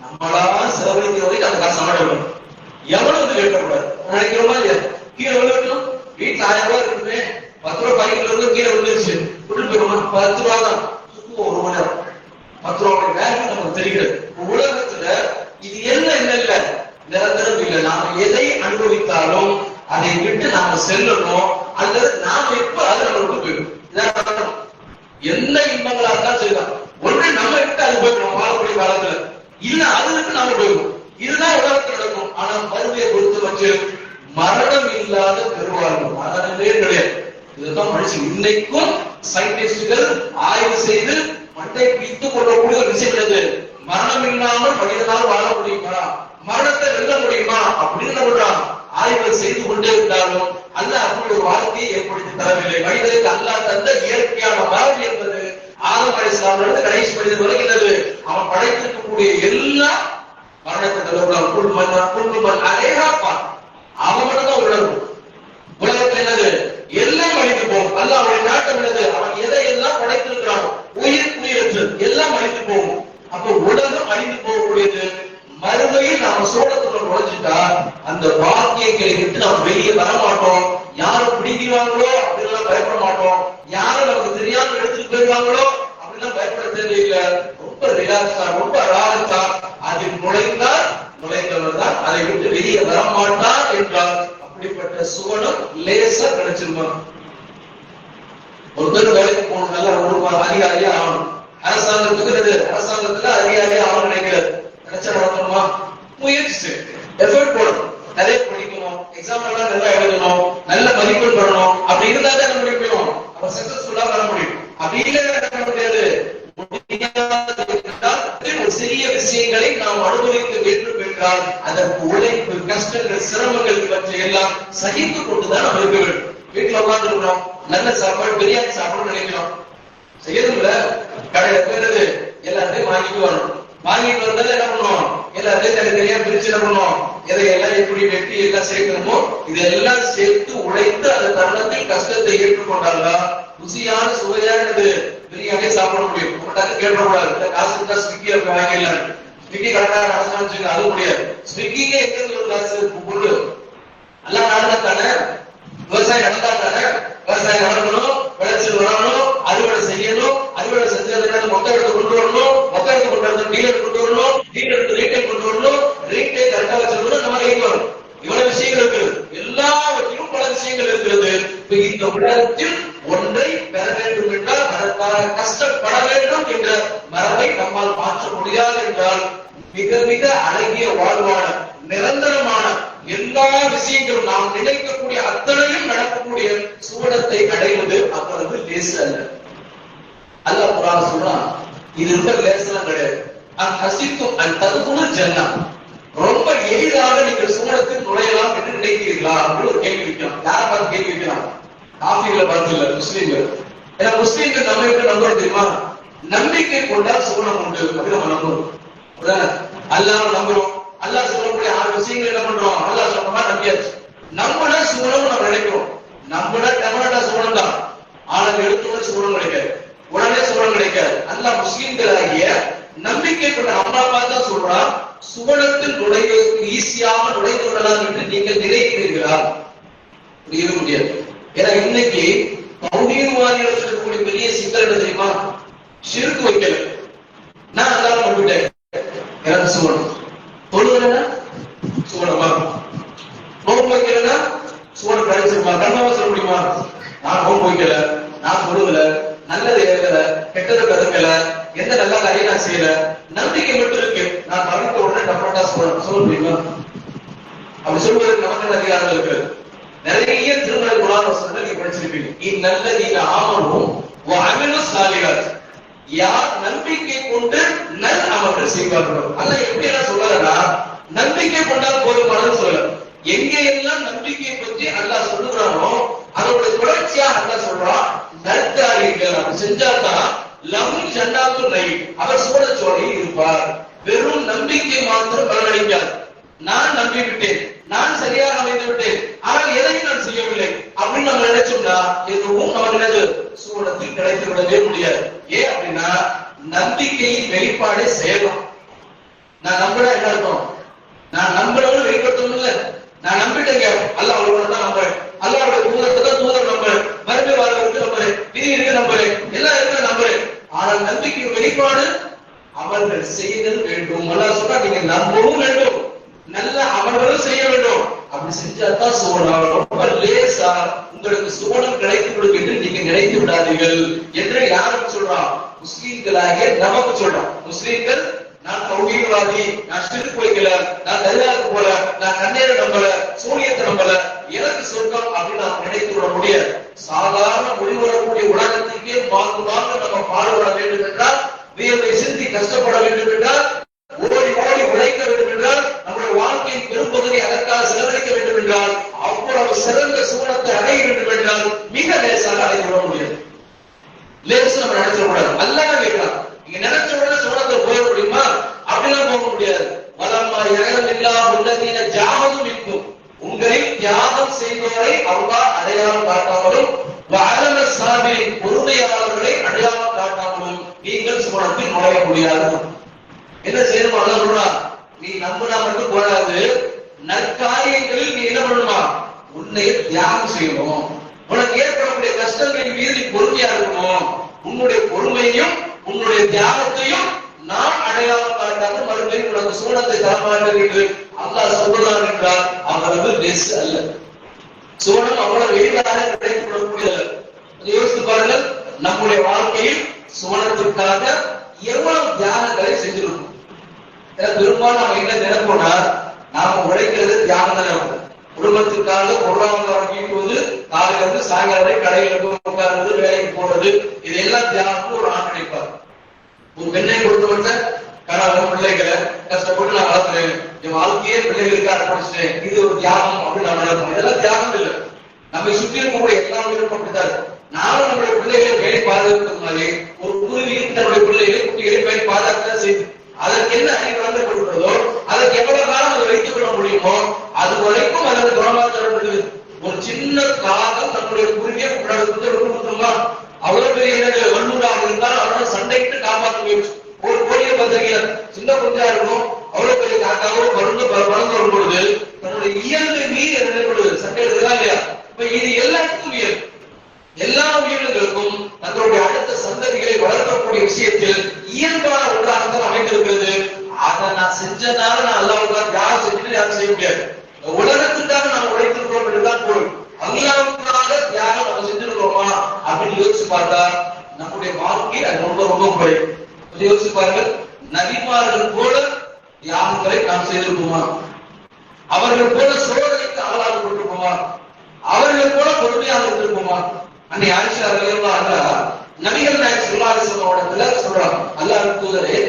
நம்மளா செலவழிக்கிற வரைக்கும் அந்த காசு சமாளிக்கணும். எவ்வளவு கேட்கக்கூடாது நினைக்கிறோமா இல்லையா, கீழே விழுக்கணும். வீட்டுல 1000 ரூபாய் இருக்குமே, 10 ரூபாய் பைக்கில் இருந்து கீழே விழுந்துருச்சு, விட்டு போயிருமா, 10 ரூபாய் தான் ஒரு மணி நேரம். 10 ரூபாய் வேல்யூ நமக்கு தெரிகிறது. உலகத்துல இது என்ன இல்ல நிரந்தரம் இல்லை. நாம எதை அனுபவித்தாலும் அதை விட்டு நாம செல்லணும், அல்லது நாம எப்ப அதை நம்ம விட்டு போயிடும். எந்த இன்பங்களா இருந்தாலும் சரிதான், ஒன்று நம்ம விட்டு அது போயிடும் வாழக்கூடிய காலத்துல, இல்ல அதுக்கு நாம போயிடும். இதுதான் உலகத்தில் நடக்கும். ஆனா மறுமையை பொறுத்து வச்சு மரணம் இல்லாத பெருவாழ்வு, மரணமே கிடையாது. இதுதான் மனுஷன் இன்னைக்கும் சயின்டிஸ்டுகள் ஆய்வு செய்து மட்டை பித்துக் கொள்ளக்கூடிய ஒரு விஷயம் என்னது, மரணம் இல்லாமல் மனிதனால் வாழ முடியுமா, மரணத்தை வெல்ல முடியுமா அப்படின்னு சொல்றாங்க. ஆய்வுகள் செய்து கொண்டே இருந்தாலும் அல்லாஹ் அப்படி ஒரு வாழ்க்கையை ஏற்படுத்தி தரவில்லை. மனிதனுக்கு அல்லாஹ் தந்த இயற்கையான வாழ்வு என்பது ஆதம் அலைஹிஸ்ஸலாமிலிருந்து கடைசி மனிதன் வருகிறது. அவன் படைத்திருக்கக்கூடிய எல்லா மரணத்தை தருவான். குல்மன் அலேஹாப்பான், அவன் மட்டும்தான் உணர்வு. உலகத்தில் என்னது எல்லாம் அழிந்து போகும். அல்லாஹ் அவனுடைய நாட்டம் என்னது, அவன் எதையெல்லாம் படைத்திருக்கிறானோ உயிரற்று எல்லாம் அழிந்து போகும். அப்போ உலகம் அழிந்து போகக்கூடியது. மறுமையில் நாம சோழத்துல நுழைஞ்சிட்டா அந்த வாக்கியங்களை விட்டு நாம் வெளியே வர மாட்டோம். யாரும் பிடிக்கிறாங்களோ அப்படின்லாம் பயப்பட மாட்டோம். யாரும் நமக்கு தெரியாம எடுத்துட்டு போயிடுவாங்களோ அப்படிலாம் பயப்பட தேவையில்லை. ரொம்ப ரிலாக்ஸா, ரொம்ப அழகா அதில் நுழைந்தவர் தான் அதை விட்டு வெளியே வர மாட்டார் என்றால் அப்படிப்பட்ட சுவனம் லேசா கிடைச்சிருக்கோம். ஒருத்தர் வேலைக்கு போகணும், நல்ல ஒரு அதிகாரியா ஆகணும். அரசாங்கத்துல அதிகாரியா ஆகணும் நினைக்கிறது. கிடைச்சா நடத்தணுமா, முயற்சி எஃபர்ட் போடணும், நிறைய படிக்கணும், எக்ஸாம் எல்லாம் நல்லா எழுதணும், நல்ல மதிப்பெண் பெறணும். அப்படி இருந்தா தான் நம்ம முடியும், அப்ப சக்சஸ்ஃபுல்லா வர முடியும். அப்படி இல்லை முடியாது. ஒரு சிறிய விஷயங்களை நாம் அனுபவிக்க வேண்டும் என்றால் அதற்கு உழைப்பு, கஷ்டங்கள், சிரமங்கள் இவற்றை எல்லாம் சகித்துக் கொண்டுதான் நம்ம இருக்க வேண்டும். வீட்டுல உட்கார்ந்து இருக்கிறோம், நல்ல சாப்பாடு, பிரியாணி சாப்பிடணும்னு நினைக்கிறோம், செய்யறதுல கடையில போயிடுறது, எல்லாத்தையும் வாங்கிட்டு வரணும். வாங்கிட்டு வந்தாலும் என்ன பண்ணுவோம், எல்லாத்தையும் தனித்தனியா பிரிச்சு என்ன பண்ணுவோம், எதையெல்லாம் எப்படி வெட்டி எல்லாம் சேர்க்கணுமோ இதெல்லாம் சேர்த்து உழைத்து அந்த தருணத்தில் கஷ்டத்தை ஏற்றுக்கொண்டாங்களா ருசியான சுவையானது பிரியாணியே சாப்பிட முடியும். கேட்கக்கூடாது, காசு இருந்தா ஸ்விக்கி வாங்கிடலாம். ஸ்விக்கி கரெக்டாக அரசாங்கம் அது முடியாது. ஸ்விக்கிங்க எங்க ஒரு காசு பொருள் எல்லாம் நடந்தா தானே, விவசாயம் நடந்தா தானே, விவசாயம் நடக்கணும், விளைச்சல் வரணும், அறுவடை செய்யணும், அறுவடை செஞ்சதுக்கு மொத்த இடத்தை கொண்டு வரணும், மொத்த இடத்தை கொண்டு வந்து டீலர் கொண்டு வரணும், டீலருக்கு ரீட்டைல் கொண்டு வரணும், ரீட்டைல் கரெக்டா வச்சிருக்கணும். நம்ம கைக்கு வரும். இவ்வளவு விஷயங்கள் இருக்கிறது, எல்லாவற்றிலும் பல விஷயங்கள் இருக்கிறது. இந்த உலகத்தில் ஒன்றை பெற வேண்டும் என்றால் அதற்காக கஷ்டப்பட வேண்டும் என்ற மரபை நம்மால் மாற்ற முடியாது என்றால் மிக மிக அழகிய வாழ்வான நிரந்தரமான எல்லா விஷயங்களும் நாம் நினைக்கக்கூடிய அத்தனையும் நடக்கக்கூடிய சுவனத்தை அடைவது அப்பொழுது லேசு அல்ல. அல்லாஹ் குர்ஆன் சொல்றான், இது இருக்க லேசெல்லாம் கிடையாது. ஹசித்தும் அன் ததுகுலு ஜன்னா, ரொம்ப எளிதாக நீங்கள் சுவனத்தில் நுழையலாம் என்று நினைக்கிறீர்களா அப்படின்னு ஒரு கேள்வி வைக்கலாம். யாரை பார்த்து கேள்வி வைக்கலாம்? காஃபிகளை பார்த்து இல்ல, முஸ்லீம்கள். ஏன்னா முஸ்லீம்கள் நம்ம எப்படி நம்புறோம் தெரியுமா, நம்பிக்கை கொண்டால் சுவனம் உண்டு அப்படின்னு நம்ம நம்புறோம். அல்லாஹ் நம்புறோம். அல்லாஹ் சொல்லக்கூடிய 6 விஷயங்கள் என்ன பண்றோம், அல்லாஹ் சொன்னா நம்பியாச்சு. நம்மள சுவனம் நம்ம நினைக்கிறோம், நம்மள டெமரட்டா சுவனம் தான். ஆனால் எடுத்துள்ள சுவனம் கிடைக்காது, உடனே சுவனம் கிடைக்காது. அல்லாஹ் முஸ்லிம்களாகிய நம்பிக்கை கொண்ட அம்மா பார்த்தா சொல்றான், சுவனத்தில் நுழைவதற்கு ஈஸியாக நுழைந்து விடலாம் என்று நீங்கள் நினைக்கிறீர்களா? புரியவே முடியாது. ஏன்னா இன்னைக்கு தௌஹீத்வாதிகள் சொல்லக்கூடிய பெரிய சிக்கல் என்ன தெரியுமா, ஷிர்க் வைக்கல, நான் அல்லாஹ் நம்பிட்டேன், எனக்கு சுவனம். தொழுகிறேன்னா சுவனமா, நோன்பு வைக்கிறேன்னா சுவனம் கிடைச்சிருமா, கண்ணாம சொல்ல முடியுமா? நான் நோன்பு வைக்கல, நான் தொழுகல, நல்லது ஏற்கல, கெட்டது கதக்கல, எந்த நல்ல காரியம் நான் செய்யல, நம்பிக்கை மட்டும் இருக்கு, நான் மறந்த உடனே டப்பட்டா சொல்ல முடியுமா? அப்படி சொல்வதற்கு நமக்கு அதிகாரம் இருக்கு. நிறைய திருமண குரான் வசனங்கள் நீங்க படிச்சிருப்பீங்க. இந்நல்லதீன ஆமனூ வ அமிலு ஸாலிஹாத், யார் நம்பிக்கை கொண்டு நல் அமல்கள் செய்வார்களோ. அல்லாஹ் எப்படி எல்லாம் சொல்றாருன்னா, நம்பிக்கை கொண்டால் போதுமானது சொல்லல. எங்க எல்லாம் நம்பிக்கை பற்றி அல்லாஹ் சொல்லுகிறானோ அதோட தொடர்ச்சியா அல்லாஹ் சொல்றான், நற்காரியங்கள் அப்படி செஞ்சாதான் லஹும் ஜன்னாத்து நயீம், அவர் சோழச்சோலையில் இருப்பார். வெறும் நம்பிக்கை மாத்திரம் பலனளிக்காது. நான் நம்பிவிட்டேன், நான் சரியாக அமைந்து விட்டேன், ஆனால் எதையும் நான் செய்யவில்லை அப்படின்னு நம்ம நினைச்சோம்னா எதுவும் நமக்கு சூழத்தில் கிடைத்து விடவே முடியாது. ஏன் அப்படின்னா நம்பிக்கையின் வெளிப்பாடே செயலும். நான் நம்பினா என்ன அர்த்தம்? நான் நம்புறவங்க வெளிப்படுத்தணும் இல்ல. நான் நம்பிட்டேங்க, அல்லாஹ் அவரோட தான் நம்புறேன், அல்லாஹ்வோட தூதத்தை தான் தூதர் நம்புறேன், மறுபடியும் வாழ்க்கை நம்புறேன், விதி இருக்கு நம்புறேன், எல்லாம் இருக்கு நம்புறேன். ஆனால் நம்பிக்கை வெளிப்பாடு அமல்கள் செய்தல் வேண்டும். அல்லாஹ் சொல்றா நீங்க நம்பவும் வேண்டும், நல்ல அமல்களும் செய்ய வேண்டும். அப்படி செஞ்சாதான் சோழம். ரொம்ப லேசா உங்களுக்கு சோழம் கிடைத்து விடும் என்று நீங்க நினைத்து விடாதீர்கள் என்று யாருக்கு சொல்றான்? முஸ்லீம்களாகிய நமக்கு சொல்றான். முஸ்லீம்கள் நான் தௌஹீத்வாதி, நான் ஷிர்க் வைக்கல, நான் தர்காவுக்கு போல, நான் கண்ணீரை நம்பல, சூனியத்தை நம்பல, எனக்கு சொர்க்கம் அப்படின்னு நாம் நினைத்து விட முடியாது. சாதாரண முடிவரக்கூடிய உலகத்திற்கே வாங்க நம்ம பாடுபட வேண்டும் என்றால், வியர்வை சிந்தி கஷ்டப்பட வேண்டும் என்றால், ஓடி ஓடி உழைக்க வேண்டும் என்றால், நம்முடைய வாழ்க்கையின் பெரும்பகுதி அதற்காக செலவழிக்க வேண்டும் என்றால், அவ்வளவு சிறந்த சூழத்தை அடைய வேண்டும் என்றால் மிக லேசாக அடைந்து விட முடியாது. லேசு நம்ம நினைச்சிட கூடாது. அல்லாஹ் கேட்கிறான், நீங்க நினைச்ச உடனே சூழத்தை போக முடியுமா? அப்படிலாம் போக முடியாது. வலம்மா யகலமில்லா உள்ளதீன ஜாஹதும் மின்கும், உங்களில் தியாகம் செய்பவரை அல்லாஹ் அடையாளம் காட்டாமலும், வஅலம ஸாபிரின் பொறுமையாளர்களை அடையாளம் காட்டாமலும் நீங்கள் சூழத்தில் நுழைய முடியாது. என்ன செய்யணும்? அல்லாஹ் சொல்றான், நீ நம்பினா மட்டும் போடாது, நற்காரியங்களில் நீ என்ன பண்ணணுமா? உன்னை தியாகம் செய்யணும். உனக்கு ஏற்படக்கூடிய கஷ்டங்களின் மீது நீ பொறுமையா இருக்கணும். உன்னுடைய பொறுமையும் உன்னுடைய தியாகத்தையும் நான் அடையாளம் காட்டாமல் மறுபடியும் உனக்கு சூழத்தை தரமாட்டேன் அல்லாஹ் சொல்றான் என்றால் அவரது லெஸ் அல்ல. சூழல் அவ்வளவு எளிதாக கிடைத்துக் கொள்ளக்கூடியது. யோசித்து பாருங்கள், நம்முடைய வாழ்க்கையில் சூழத்திற்காக எவ்வளவு தியாகங்களை செஞ்சிருக்கும். பெரும்பாலும் நம்ம என்ன நினைப்போம்னா, நாம உழைக்கிறது தியாகம் தானே. குடும்பத்திற்காக பொருளாதாரம் ஈட்டுவது, காலையில இருந்து சாயங்காலம் வரை கடையில உட்கார்றது, வேலைக்கு போறது, இதெல்லாம் தியாகம் ஒரு ஆண் நினைப்பார். ஒரு பெண்ணை கொடுத்தவங்க கணவன் பிள்ளைகளை கஷ்டப்பட்டு நான் வளர்த்துறேன், என் வாழ்க்கையே பிள்ளைகளுக்கு அர்ப்பணிச்சிட்டேன், இது ஒரு தியாகம் அப்படின்னு நான் நினைப்போம். இதெல்லாம் தியாகம் இல்லை. நம்மை சுற்றி இருக்கக்கூடிய எல்லா உயிரும் அப்படித்தான். நானும் நம்முடைய பிள்ளைகளை பேணி பாதுகாக்கிறது மாதிரி ஒரு குருவியும் தன்னுடைய பிள்ளைகளை குட்டிகளை பேணி பாதுகாக்க செய்து அதற்கு என்ன அறிவுரை கொடுக்கிறதோ அதற்கு எவ்வளவு காலம் அதை வைத்துக் கொள்ள முடியுமோ அது வரைக்கும் அதற்கு குணமாற்றம் இருக்குது. ஒரு சின்ன காகம் நம்முடைய குருவியை கொடுத்துருமா, அவ்வளவு பெரிய வல்லூராக இருந்தாலும் அவரோட சண்டைக்கு காப்பாற்ற முயற்சி. ஒரு கோழியை பத்திரிகையில சின்ன குஞ்சா இருக்கும், அவ்வளவு பெரிய காக்காவோ வளர்ந்து வரும் பொழுது தன்னுடைய இயல்பை மீறி நிலைப்படுவது சண்டை இருக்குதா இல்லையா? இப்ப இது எல்லாத்துக்கும் இயல்பு. எல்லா உயிரினங்களுக்கும் தங்களுடைய அடுத்த சந்ததிகளை வளர்க்கக்கூடிய விஷயத்தில் இயல்பான ஒன்றாகத்தான் அமைந்திருக்கிறது. அதை நான் செஞ்சதால நான் அல்லாஹ்வுக்காக யாரும் செஞ்சுட்டு யாரும் செய்ய முடியாது. உலகத்துக்காக நாம் உழைத்திருக்கிறோம் என்றுதான் பொருள். அல்லாஹ்வுக்காக தியாகம் நம்ம செஞ்சிருக்கிறோமா அப்படின்னு யோசிச்சு பார்த்தா நம்முடைய வாழ்க்கை அது ரொம்ப ரொம்ப குறையும். யோசிச்சு பாருங்கள், நபிமார்கள் போல தியாகங்களை நாம் செய்திருப்போமா? அவர்கள் போல சோதனைக்கு ஆளாகப்பட்டிருப்போமா? அவர்கள் போல பொறுமையாக இருந்திருப்போமா? அன்னை ஆயிஷா ரலியல்லாஹு அன்ஹா நபிகள் நாயகம் ஸல்லல்லாஹு அலைஹி வஸல்லம் சொல்றாங்க, அல்லாஹ்வின் தூதரே,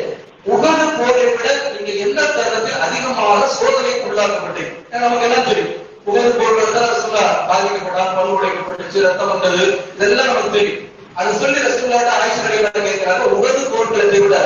உஹது போரை விட நீங்க எந்த தருணத்தில் அதிகமாக சோதனைக்கு உள்ளாக்கப்பட்டீங்க? நமக்கு எல்லாம் தெரியும். உஹது போர்ல தான் ரசூலுல்லாஹ் பாதிக்கப்பட்டார், பல் உடைக்கப்பட்டுச்சு, ரத்தம் வந்தது, இதெல்லாம் நமக்கு தெரியும். அது சொல்லி ரசூலுல்லாஹ் ஆயிஷா ரலியல்லாஹு கேட்கிறாங்க, உஹது போர்க்களத்தை விட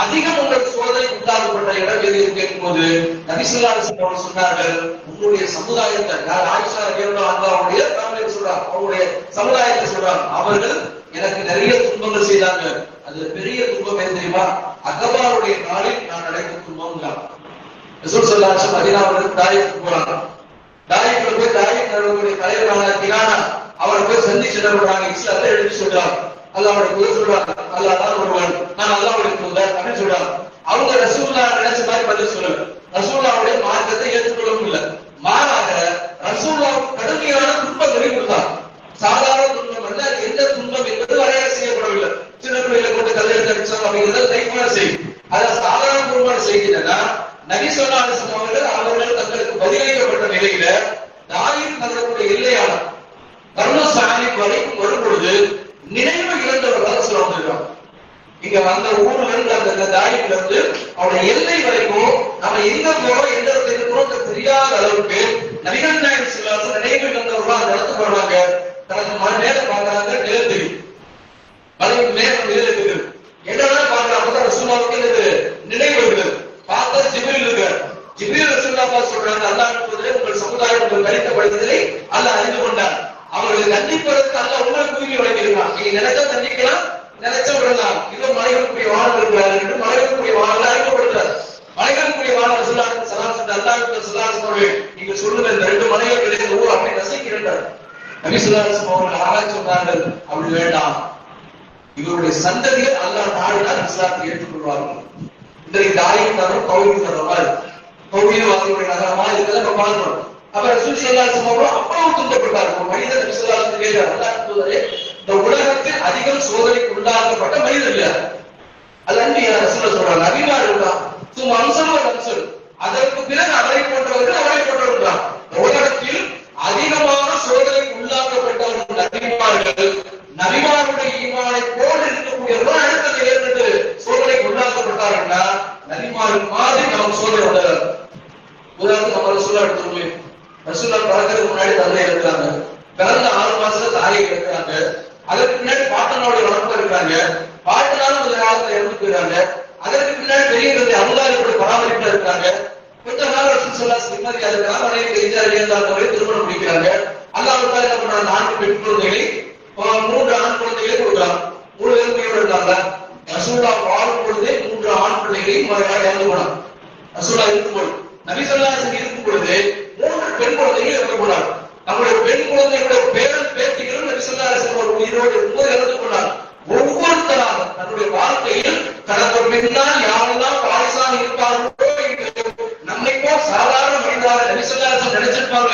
அதிகம் உங்களுக்கு சோதனை உண்டாக்கப்பட்ட இடம் எது கேட்கும்போது நபி ஸல்லல்லாஹு அலைஹி வஸல்லம் சொன்னார்கள், உங்களுடைய சமுதாயத்தை, ஆயிஷா ரலியல்லாஹு அன்ஹாவுடைய ஃபேமிலியை சொல்றாங்க, அவங்களுடைய சமுதாயத்தை சொல்றாங்க, அவர்கள் எனக்கு நிறைய துன்பங்கள் செய்தாங்க. அதுல பெரிய துன்பம் எது தெரியுமா? அகபாருடைய நாளில் நான் அடைந்த துன்பம் தான். ரசூல் ஸல்லல்லாஹு அலைஹி வஸல்லம் மதீனாவிலிருந்து தாயிஃபுக்கு போறாங்க. தாயிஃப்ல போய் தாயிஃப் நகருடைய தலைவரான கினானா அவரை போய் சந்திச்சு சொல்றாங்க, இஸ்லாத்தை எடுத்து சொல்றாங்க. அல்லாஹ்வுடைய தூதர் சொல்றாங்க, அல்லாஹ் தான் ஒருவன், நான் அல்லாஹ்வுடைய தூதர் அப்படின்னு சொல்றாங்க. அவங்க ரசூலுல்லாஹ் நினைச்ச மாதிரி பதில் சொல்லல, ரசூலுல்லாஹ்வுடைய மார்க்கத்தை ஏற்றுக்கொள்ளவும் இல்லை. மாறாக ரசூலுல்லாஹ்வுக்கு கடுமையான துன்பங்களை கொடுத்தாங்க. சாதாரண துன்பம் அல்ல, எந்த துன்பம் என்பது வரையறை செய்யப்படவில்லை. சின்ன பிள்ளைகளை கொண்டு கல்லெடுத்து அடிச்சாங்க அப்படிங்கிறது லைஃபான செய்தி. அதாவது சாதாரண குடும்பமான செய்தி என்னன்னா, நபி ஸல்லல்லாஹு அலைஹி வஸல்லம் அவர்கள் தங்களுக்கு பதிலளிக்கப்பட்ட நிலையில தாயிஃப் நகரத்துடைய எல்லையான கர்மசாலிக் வரைக்கும் வரும் பொழுது நினைவு இழந்தவர்களாக சொல்றாங்க. இங்க வந்த ஊர்ல இருந்து அந்த தாயிஃப்ல இருந்து அவருடைய எல்லை வரைக்கும் நம்ம எங்க போறோம், எந்த இடத்துல இருக்கிறோம் தெரியாத அளவுக்கு நபிகள் நாயகம் ஸல்லல்லாஹு அலைஹி வஸல்லம் நினைவு இழந்தவர்களாக அந்த இடத்துக்கு வருவாங்க. தனக்கு மன நேரம் பார்க்கறாங்க, நிலம் தெரியும். மலைக்கு மேகம் இருக்குது. என்னதான் பார்க்கிறோம், அப்பதான் ரசூலுல்லாஹ்வுக்கு நினைவு வருகிறது. பார்த்தா ஜிப்ரீல் இருக்கார். ஜிப்ரீல் ரசூலுல்லாஹ் சொல்றாங்க, அல்லாஹ் என்பதிலே உங்கள் சமுதாயம் உங்கள் கணிக்கப்படுவதில்லை அல்லாஹ் அறிந்து கொண்டார். அவர்களை தண்டிப்பதற்கு அல்லாஹ் உணவு தூக்கி வழங்கியிருக்கான். நீங்க நினைச்சா தண்டிக்கலாம், நினைச்சா விடலாம். இதோ மலைகளுக்குரிய வானம் இருக்கிறார்கள் என்று மலைகளுக்குரிய வானங்களை அறிமுகப்படுத்தார். மலைகளுக்குரிய வானம் ரசூலுல்லாஹ் ஸல்லல்லாஹு அலைஹி வஸல்லம் நீங்க சொல்லுங்க, இந்த ரெண்டு மலைகளுக்கு இந்த ஊர் அப்படி நசிக்கிறார். நபி ஸல்லல்லாஹு அலைஹி வஸல்லம் அவர்கள் ஆராய்ச்சி சொன்னார்கள், அப்படி வேண்டாம், இவருடைய சந்ததிகள் அல்லாஹ் நாடினால் இஸ்லாத்தை ஏற்றுக்கொள்வார்கள். இன்றைக்கு தாயின் தரம் கௌமி தரமா கௌமியவாதிகளுடைய நகரமா இருக்கிறத நம்ம பார்க்கிறோம். அப்ப ரசூல் ஸல்லல்லாஹு அலைஹி வஸல்லம் அவ்வளவு துன்பப்பட்டார்கள். மனிதன் நபி ஸல்லல்லாஹு அலைஹி வஸல்லம் கேட்டார், அல்லாஹ் தூதரே, இந்த உலகத்தில் அதிகம் சோதனைக்கு உள்ளாக்கப்பட்ட மனிதர் யார்? அது அன்பியா ரசூல் சொல்றாங்க, நபிமார்கள் தான். சும்மா அம்சம் அம்சம், அதற்கு பிறகு அவரை போன்றவர்கள் அவரை போன்றவர்கள் தான். உலகத்தில் அதிகமான சோதனைக்கு உள்ளாக்கப்பட்டவர்கள் நபிமார்கள். நபிமாருடைய ஈமானை போல் இருக்கக்கூடியவர்கள் அடுத்த நிலையிலிருந்து சோதனைக்கு உள்ளாக்கப்பட்டார்கள்னா நபிமாருக்கு மாதிரி நமக்கு சோதனை வந்தார். உதாரணத்துக்கு நம்ம ரசூலா எடுத்துக்கோங்க. ரசூலா பிறக்கிறதுக்கு முன்னாடி தந்தை இருக்கிறாங்க, பிறந்த 6 மாசத்துல தாயை இருக்கிறாங்க, அதற்கு பின்னாடி பாட்டனோட வளர்ப்பு இருக்கிறாங்க, பாட்டனாலும் அந்த காலத்துல இறந்து போயிறாங்க, அதற்கு பின்னாடி பெரிய தந்தை அமுதாரியோட பராமரிப்புல இருக்காங்க. கொஞ்ச நாள் ரசூல் ஸல்லல்லாஹு அலைஹி வஸல்லம் நிம்மதியா இருக்கிறாங்க, மனைவி எஜாரியா இருந்தாங்க, திருமணம் முடிக்கிறாங்க. அல்லாஹ் என்ன பண்றாங்க, 4 பெண் குழந்தைகளை 3 ஆண் குழந்தைகளை கொடுக்குறாங்க. 3 பேரும் இருந்தாங்க. ரசூலா வாழும் பொழுதே 3 ஆண் பிள்ளைகளையும் இறந்து போனாங்க. ரசூலா இருக்கும்போது, நபி ஸல்லல்லாஹு அலைஹி வஸல்லம் இருக்கும் பொழுது 3 பெண் குழந்தைகள் இறந்து போனாங்க. நம்முடைய பெண் குழந்தைகளுடைய பேரன் பேத்திகளும் நபி ஸல்லல்லாஹு அலைஹி வஸல்லம் உயிரோடு இருக்கும்போது இறந்து போனாங்க. ஒவ்வொருத்தராக தன்னுடைய வாழ்க்கையில் தனக்கு பின்னால் யாரெல்லாம் வாரிசாக இருப்பார்களோ நம்மை போல் சாதாரண மனிதராக நபி ஸல்லல்லாஹு அலைஹி வஸல்லம் நினைச்சிருப்பாங்க.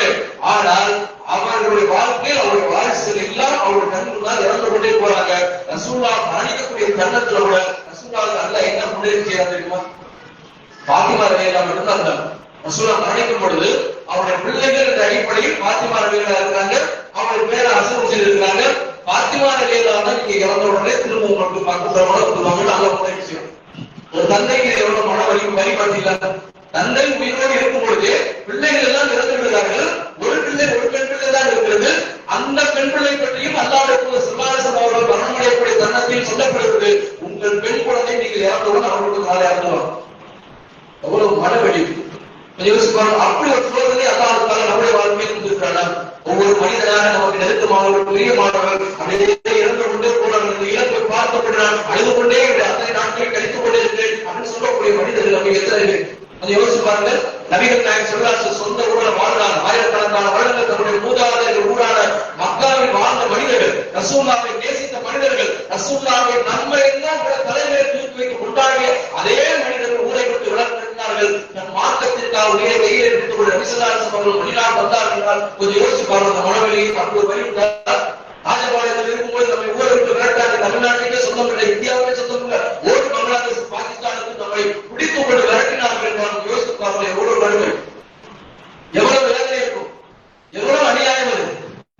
ஆனால் அவர்களுடைய வாழ்க்கையில் அவருடைய வாரிசுகள் எல்லாம் அவருடைய கண்முன்னால் இறந்து கொண்டே போறாங்க. ரசூலுல்லாஹ் மரணிக்கக்கூடிய தருணத்துல கூட ரசூலுல்லாஹ் அல்லாஹ் என்ன முன்னேறி செய்யறாங்க தெரியுமா? பாத்திமா ரலியல்லாஹு அன்ஹா இருந்தாங்க. ரசூலுல்லாஹ் மரணிக்கும் பொழுது அவருடைய பிள்ளைகள் என்ற அடிப்படையில் பாத்திமா ரலியல்லாஹு இருக்கிறாங்க, அவருடைய பேரை அசூசில் இருக்கிறாங்க. பாத்திமா ரலியல்லாஹு அன்ஹா நீங்க இறந்த உடனே திரும்ப உங்களுக்கு பக்கத்துல கொடுவாங்க. அல்லாஹ் முன்னேறி செய்யும். ஒரு தந்தைக்கு எவ்வளவு மன வழிபாட்டில்ல, தந்தை உயிரோடு இருக்கும் பொழுது பிள்ளைகள் எல்லாம் இறந்து விடுகிறார்கள். ஒரு பிள்ளை ஒரு பெண் பிள்ளை தான் இருக்கிறது. அந்த பெண் பிள்ளை பற்றியும் அல்லாஹ்வுடைய தூதர் ஸல்லல்லாஹு அலைஹி வஸல்லம் அவர்கள் மரணமடையக்கூடிய தருணத்தில் சொல்லப்படுகிறது, உங்கள் பெண் குழந்தை நீங்கள் இறந்தவுடன் அவர்களுக்கு நாளை இறந்துவாங்க. அவ்வளவு மனவெளி யோசிப்பாங்க. அப்படி ஒரு சோதனை அல்லாஹ் தஆலா நம்முடைய வாழ்க்கையில் கொடுத்திருக்கிறார். ஒவ்வொரு மனிதனாக நமக்கு நெருக்கமானவர் பிரியமானவர் அப்படியே இறந்து கொண்டே போனார்கள். இந்த இலக்கை பார்க்கப்படுறார், அழுது கொண்டே அத்தனை நாட்கள் கழித்துக் கொண்டே இருக்கிறேன் அப்படின்னு சொல்லக்கூடிய மனிதர்கள் நம்ம எத்தனை பேர் அதை யோசிச்சு பாருங்க. நபிகள் நாயகம் ஸல்லல்லாஹு அலைஹி வஸல்லம் சொந்த ஊர்ல வாழ்ந்தாங்க. ஆயிரக்கணக்கான வருடங்கள் தன்னுடைய மூதாதையர்கள் ஊரான மக்காவில் வாழ்ந்த மனிதர்கள், ரசூலுல்லாஹை நேசித்த மனிதர்கள், ரசூலுல்லாஹை நம்ம எல்லாம் தலைமையை தூக்கி வைத்து கொண்டாடிய அதே மனிதர்கள் ஊரை விட்டு விலகினார்கள். தன் மார்க்கத்திற்காக உயிரை கையில் எடுத்துக் கொண்டு நபி ஸல்லல்லாஹு அலைஹி வஸல்லம் மதீனாவுக்கு வந்தார்கள் என்றால் கொஞ்சம் யோசிச்சு பாருங்க. அந்த மனவெளியை அப்படி ஒரு வழி விட்டார். ராஜபாளையத்தில் இருக்கும்போது நம்ம ஊரை விட்டு விரட்டாங்க. தமிழ்நாட்டிலே சொந்தம் இல்லை, இந்தியாவிலே சொந்தம் இல்லை, ஓடி பங்களாதேஷ் பாகிஸ்தானுக்கு நம்மை பிடித்து கொண்டு விரட்டினார்கள் என்றால் யோசித்து பாருங்க. எவ்வளவு வறுமை, எவ்வளவு வேதனை இருக்கும், எவ்வளவு அநியாயம் அது.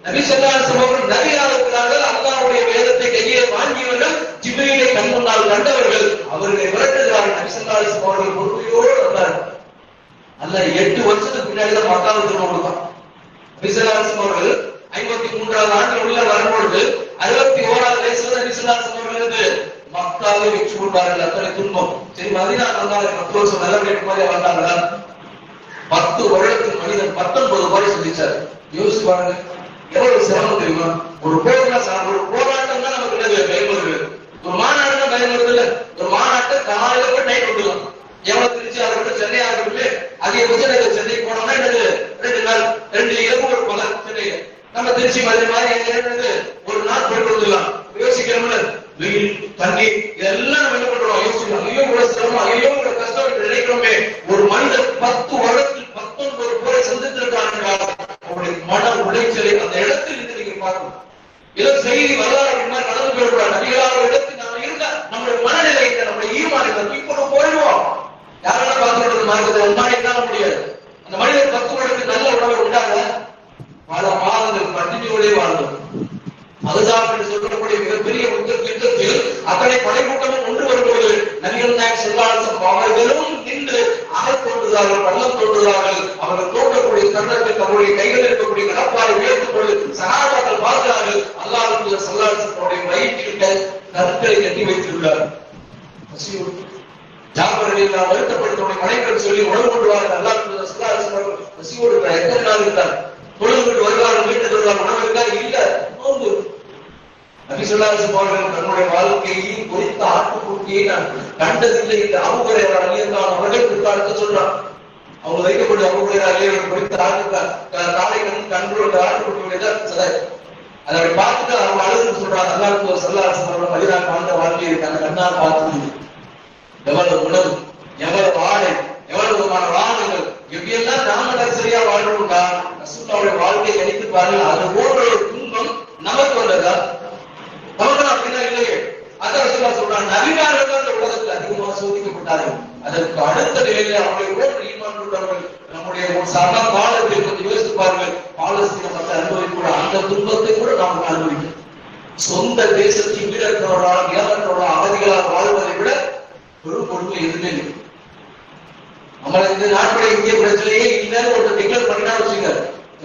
நபி ஸல்லல்லாஹு அலைஹி வஸல்லம் நபியாக இருக்கிறார்கள், அல்லாஹ்வுடைய வேதத்தை கையிலே வாங்கியவர்கள், ஜிப்ரீலை கண் முன்னால் கண்டவர்கள், அவர்களை விரட்டுகிறார்கள். நபி ஸல்லல்லாஹு அலைஹி வஸல்லம் அவர்கள் பொறுமையோடு வந்தார்கள். அல்லாஹ் 8 வருஷத்துக்கு பின்னாடி தான் மக்காவுக்கு திரும்ப கொடுத்தான். நபி ஸல்லல்லாஹு அலைஹி வஸல்லம் அவர்கள் 53ஆவது ஆண்டில் உள்ள வரும்பொழுது 61ஆவது வயசுல நபி ஸல்லல்லாஹு அலைஹி வஸல்லம் அவர்கள் மக்காவை வெற்றி கொண்டார்கள். அத்தனை துன்பம். சரி, மதீனா வந்தாங்க, 10 வருஷம் நல்ல மாதிரி வந்தாங்களா? 10 வருடத்துக்கு மனிதன் 19 முறை சந்திச்சார். யோசிச்சு பாருங்க, எவ்வளவு சிரமம் தெரியுமா? ஒரு போராட்டம் தான் நமக்கு என்னது பயன்படுது. ஒரு மாநாடு பயன்படுது இல்ல. ஒரு மாநாட்டை காலையில போய் நைட் விட்டுலாம். எவ்வளவு திருச்சி ஆகட்டும், சென்னை ஆகட்டும், அதிகபட்சம் சென்னைக்கு போனோம்னா என்னது 2 நாள் 2 இரவு ஒரு பகல். சென்னையில நம்ம திருச்சி மதுரை மாதிரி ஒரு நாள் போயிட்டு வந்துடலாம். யோசிக்கிறோம்ல, வெயில் தண்ணி இதெல்லாம் நம்ம என்ன பண்றோம்? யோசிக்கிறோம். ஐயோ இவ்வளவு சிரமம், ஐயோ இவ்வளவு கஷ்டம் என்று நினைக்கிறோமே. ஒரு மனிதன் 10 வருடத்தில் 19 முறை சந்தித்திருக்காங்க. அவருடைய மன உளைச்சலை அந்த இடத்தில் இருந்து நீங்க பார்க்கணும். ஏதோ செய்தி வரலாறு மாதிரி நடந்து போயிடக்கூடாது. நபிகளாக இடத்தில் நாம இருந்தா நம்மளுடைய மனநிலை இல்லை, நம்முடைய ஈமான் இப்போ போயிடுவோம். யாரெல்லாம் பார்த்துட்டு மார்க்கத்தை உண்டாடினால முடியாது. அந்த மனிதர் 10 வருடத்துக்கு நல்ல உணவை உண்டாக பல மாதங்கள் பட்டினியோடே வாழ்ந்தோம். அதுதான் என்று சொல்லக்கூடிய மிகப்பெரிய யுத்தத்தில் அத்தனை படைக்கூட்டமும் ஒன்று வரும்போது நபிகள் நாயகம் ஸல்லல்லாஹு அலைஹி வஸல்லம் அவர்களும் நின்று அகல் தோன்றுகிறார்கள், பள்ளம் தோன்றுகிறார்கள். அவர்கள் தோன்றக்கூடிய தருணத்தில் தன்னுடைய கைகளில் இருக்கக்கூடிய கடப்பாரை உயர்த்துக் கொண்டு சஹாபாக்கள் பார்க்கிறார்கள். அல்லாஹ் ஸல்லல்லாஹு அலைஹி வஸல்லம் வயிற்றில் கற்களை கட்டி வைத்திருக்கிறார். ஜாபர்கள் வருத்தப்படுத்தவனை மனைவிகள் சொல்லி உணவு கொண்டு வார்கள். அல்லாஹ் பசியோடு எத்தனை நாள் இருந்தார்? தொழுது வருவார்கள், வீட்டுக்கு வருவார், உணவு இருக்கா? இல்ல, நோன்பு. நபி ஸல்லல்லாஹு அலைஹி வஸல்லம் தன்னுடைய வாழ்க்கையில் குறித்த ஆட்டுக்குட்டியை நான் கண்டதில்லை என்று அபூ ஹுரைரா ரலியல்லாஹு அவர்கள் பிற்காலத்தில் சொல்றார். அவங்க வைக்கப்பட்ட அபூ ஹுரைரா ரலியல்லாஹு குறித்த காலை கண்களோட ஆட்டுக்குட்டியுடைய சதை அதை பார்த்துட்டு அவங்க அழுது சொல்றாங்க. அல்லாஹ் ஸல்லல்லாஹு அலைஹி வஸல்லம் மதீனாவில் வாழ்ந்த வாழ்க்கையை தன் கண்ணால் பார்த்தது. எவ்வளவு உணவு, எவ்வளவு ஆடை, எவ்வளவு விதமான வாகனங்கள், எப்படியெல்லாம் நாம சரியா வாழ்றோம்டா ரசூலுல்லாஹ்வுடைய வாழ்க்கையை கணித்து பாருங்கள். அது போன்ற ஒரு துன்பம் நமக்கு வந்ததா? நமக்கு அப்படின்னா இல்லையே. அதான் ரசூலுல்லாஹ் சொல்றாங்க, நபிமார்கள் தான் இந்த உலகத்தில் அதிகமாக சோதிக்கப்பட்டார்கள். அதற்கு அடுத்த நிலையில அவர்களை ஈமான் கொண்டவர்கள் நம்முடைய சம காலத்தில் கொஞ்சம் யோசித்து பாருங்கள். பாலஸ்தீன மக்கள் அனுபவிக்கூட அந்த துன்பத்தை கூட நாம் அனுபவிக்கிறோம். சொந்த தேசத்தின் வீரர்களோட ஏழர்களோட அகதிகளாக வாழ்வதை விட பெரும் பொறுமை எதுவுமே இல்லை. நம்மள இந்த நாட்டுடைய இந்திய பிரச்சனையே இல்லைன்னு ஒரு டிக்ளேர் பண்ணினா வச்சுங்க,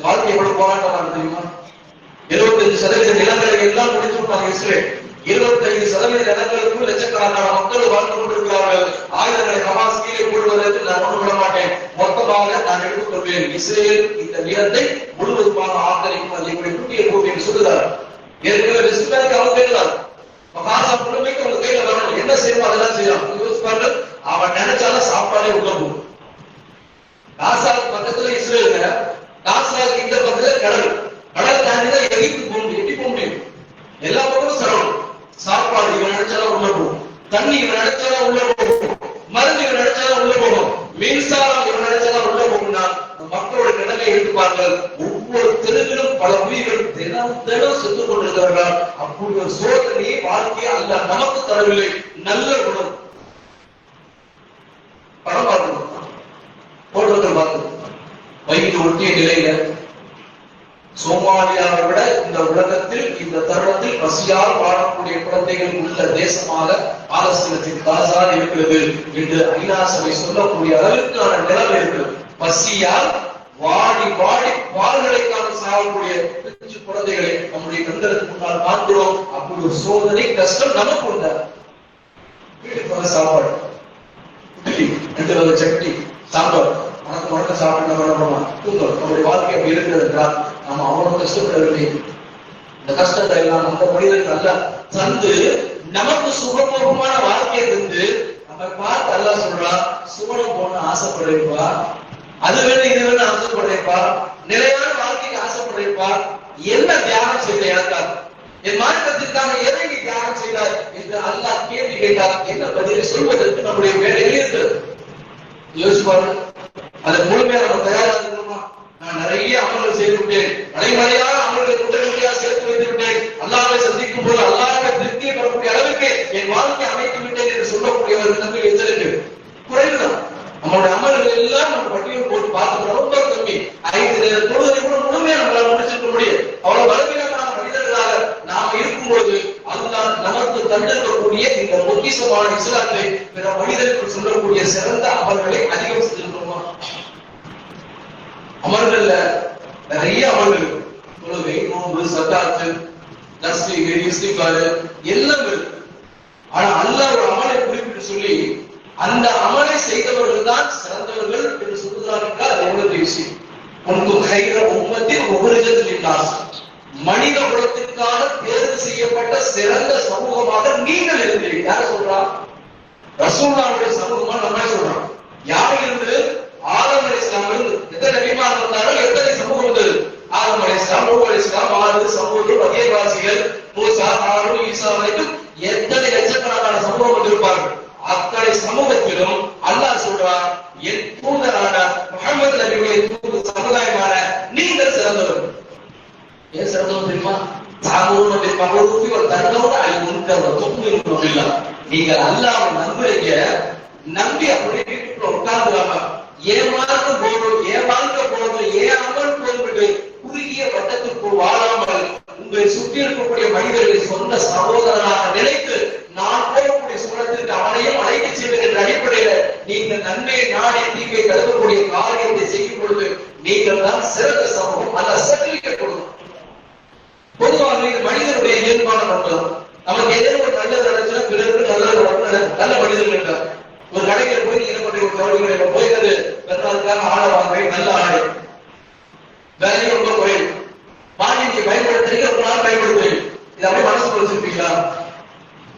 வாழ்க்கை எவ்வளவு போராட்டமாக தெரியுமா? 75% நிலங்களை எல்லாம் முடிச்சுட்டாங்க இஸ்ரேல். 25% நிலங்களுக்கும் லட்சக்கணக்கான மக்கள் வாழ்ந்து கொண்டிருக்கிறார்கள். ஆயுதங்களை ஹமாஸ் கீழே போடுவதற்கு நான் ஒன்று விட மாட்டேன். மொத்தமாக நான் எடுத்துக் கொள்வேன். இஸ்ரேல் இந்த நிலத்தை முழுவதுமாக ஆதரிக்கும், அதை கூட்டிய போகும் என்று சொல்லுகிறார். ஏற்கனவே வெஸ்ட் பேங்க் அவங்க கேட்கிறார், காசா முழுமைக்கு அவங்க கையில வரணும், என்ன செய்யணும் அதெல்லாம் செய்யலாம். அவன் நினைச்சாலும் சாப்பாடே உள்ள போகும். காசாவுக்கு பக்கத்துல இஸ்ரேல், காசாவுக்கு இந்த பக்கத்துல கடல், கடல் தாண்டிதான் எகிப்து போக முடியும். எப்படி போக முடியும்? எல்லா பக்கமும் சிரமம். சாப்பாடு இவன் நினைச்சாலும் உள்ள போகும், தண்ணி இவன் நினைச்சாலும் உள்ள போகும், மருந்து இவன் நினைச்சாலும் உள்ள போகும், மின்சாரம் இவன் நினைச்சாலும் உள்ள போகும்னா மக்களோட நிலைமை எடுத்துப்பார்கள். ஒவ்வொரு தெருவிலும் பல உயிர்கள் தினம் செத்து கொண்டிருக்கிறார்கள். அப்படி ஒரு சோதனையை வாழ்க்கையை அல்ல நமக்கு தரவில்லை. நல்ல குணம் படம் பார்க்கணும், போட்டோக்கள் பார்க்கணும். வயிறு ஒட்டிய நிலையில சோமாலியாவை விட இந்த உலகத்தில் இந்த தருணத்தில் பசியால் வாழக்கூடிய குழந்தைகள் உள்ள தேசமாக பாலஸ்தீனத்தின் காசா இருக்கிறது என்று ஐநா சபை சொல்லக்கூடிய அளவிற்கான நிலைமை இருக்கிறது. பசியால் வாடி வாடி பால்களைக்காக சாகக்கூடிய குழந்தைகளை நம்முடைய கண்களுக்கு முன்னால் பார்க்கிறோம். அப்படி ஒரு சோதனை கஷ்டம் நமக்கு உண்டு. வீட்டுக்கு சாப்பாடு, ரெண்டு வகை சட்னி, சாம்பார், மணக்க மணக்க சாப்பிட்டு தூங்கும். நம்முடைய வாழ்க்கை அப்படி இருக்கிறது என்றால் நம்ம அவ்வளவு கஷ்டப்படவில்லை. இந்த கஷ்டத்தை எல்லாம் அந்த மனிதர்கள் அல்ல தந்து நமக்கு சுகமுகமான வாழ்க்கையை தந்து நம்ம பார்த்து அல்ல சொல்றா, சுவனம் போன ஆசைப்படுறேப்பா, அது வேணும் இது வேணும் ஆசைப்படுறேப்பா, நிலையான வாழ்க்கைக்கு ஆசைப்படுறேப்பா, என்ன தியாகம் செய்த எனக்காக, என் மார்க்கத்திற்காக எதை நீ தியாகம் செய்தார் என்று அல்லாஹ் கேள்வி கேட்டார். என்ன பதிலை சொல்வதற்கு நம்முடைய வேலையில் இருக்கிறது. யோசிப்பாரு, அதை முழுமையாக நம்ம தயாராக இருக்கணுமா? நான் நிறைய அமல்கள் செய்து விட்டேன், மலைமலையான அமல்கள் குற்றமையாக சேர்த்து வைத்து விட்டேன், அல்லாஹ்வை சந்திக்கும் போது அல்லாஹ்வை திருப்தியை பெறக்கூடிய அளவுக்கு என் வாழ்க்கை அமைத்து விட்டேன் என்று சொல்லக்கூடியவர்கள் நம்பி எச்சரிக்கை குறைவுதான். நம்மளுடைய அமல்கள் எல்லாம் நம்ம பட்டியல் போட்டு பார்த்து ரொம்ப கம்மி. 5 நேர தொழுகை கூட முழுமையாக நம்மளால் முடிச்சிருக்க முடியும். அவ்வளவு பலவீனமான மனிதர்களாக நாம் இருக்கும்போது அல்லாஹ் நமக்கு தந்திருக்கக்கூடிய இந்த பொக்கிஷமான இஸ்லாத்தை பிற மனிதர்கள் சொல்லக்கூடிய சிறந்த அமல்களை அதிகம் செஞ்சிருக்கிறோமா? அமல்கள்ல நிறைய அமல்கள், தொழுகை, நோன்பு, சக்காத்து, தஸ்பீஹ், இஸ்திக்பார் எல்லாம் இருக்கு. ஆனா அல்லாஹ் ஒரு அமலை குறிப்பிட்டு சொல்லி அந்த அமலை செய்தவர்கள் தான் சிறந்தவர்கள் என்று சொல்லுகிறார் என்றால் அது எவ்வளவு விஷயம். உன்கும் கைர உம்மத்தின் உபரிஜத்தின் மனித குலத்திற்கான தேர்வு செய்யப்பட்ட சிறந்த சமூகமாக நீங்கள் இருந்தீர்கள். யார சொல்றா? ரசூலுல்லாஹ்வுடைய சமூகமா நம்ம சொல்றோம். யார் இருந்து? ஆதம் அலைஹிஸ்ஸலாம் இருந்து எத்தனை நபிமார்கள் வந்தார்கள், எத்தனை சமூகம் இருந்தது? ஆதம் அலைஹிஸ்ஸலாம், நூஹ் அலைஹிஸ்ஸலாம், ஆறு சமூகங்கள், மத்தியவாசிகள், மூசா, ஹாரூன், ஈசா வரைக்கும் எத்தனை லட்சக்கணக்கான சமூகம் வந்திருப்பார்கள். அத்தனை சமூகத்திலும் அல்லாஹ் சொல்றான், என் தூதரான முஹம்மது நபியுடைய தூது சமுதாயமான நீங்கள் சிறந்தவர்கள். ஏன் சிறந்தவர்கள் தெரியுமா? நீங்கள் அல்லாஹ்வை நம்புறீங்க, நம்பி அப்படியே வீட்டுக்குள்ள உட்கார்ந்துடாம ஏமாந்து போதும், ஏமாந்து போதும், ஏமாந்து போதும் குறுகிய வட்டத்திற்குள் வாழாமல் உங்களை சுற்றி இருக்கக்கூடிய மனிதர்களை சொந்த சகோதரனாக நினைத்து நான் போகக்கூடிய சூழத்திற்கு அவனையும் அழைத்து செல்வது என்ற அடிப்படையில நீங்கள் நன்மையை நாடி தீங்கை கருதக்கூடிய காரியத்தை செய்யும் பொழுது நீங்கள் தான் சிறந்த சமூகம் அல்ல சர்டிபிகேட் கொடுக்கும். பொதுவாக இது மனிதனுடைய இயல்பான நம்பலாம். நமக்கு ஏதேனும் ஒரு நல்லது நடந்துச்சுன்னா பிறருக்கு நல்லது நடக்கும். நல்ல மனிதர்கள் என்றார். ஒரு கடையில போய் என்ன பண்ணி ஒரு கவலைகளை போயிருந்தது பெருமாளுக்காக ஆடை வாங்குறேன், நல்ல ஆடை வேலையும் ரொம்ப குறையும், வாங்கி நீங்க பயன்படுத்துறீங்க, ஒரு நாள் பயன்படுத்துறீங்க, இதை அப்படியே மனசுக்குள்ள வச்சிருப்பீங்களா?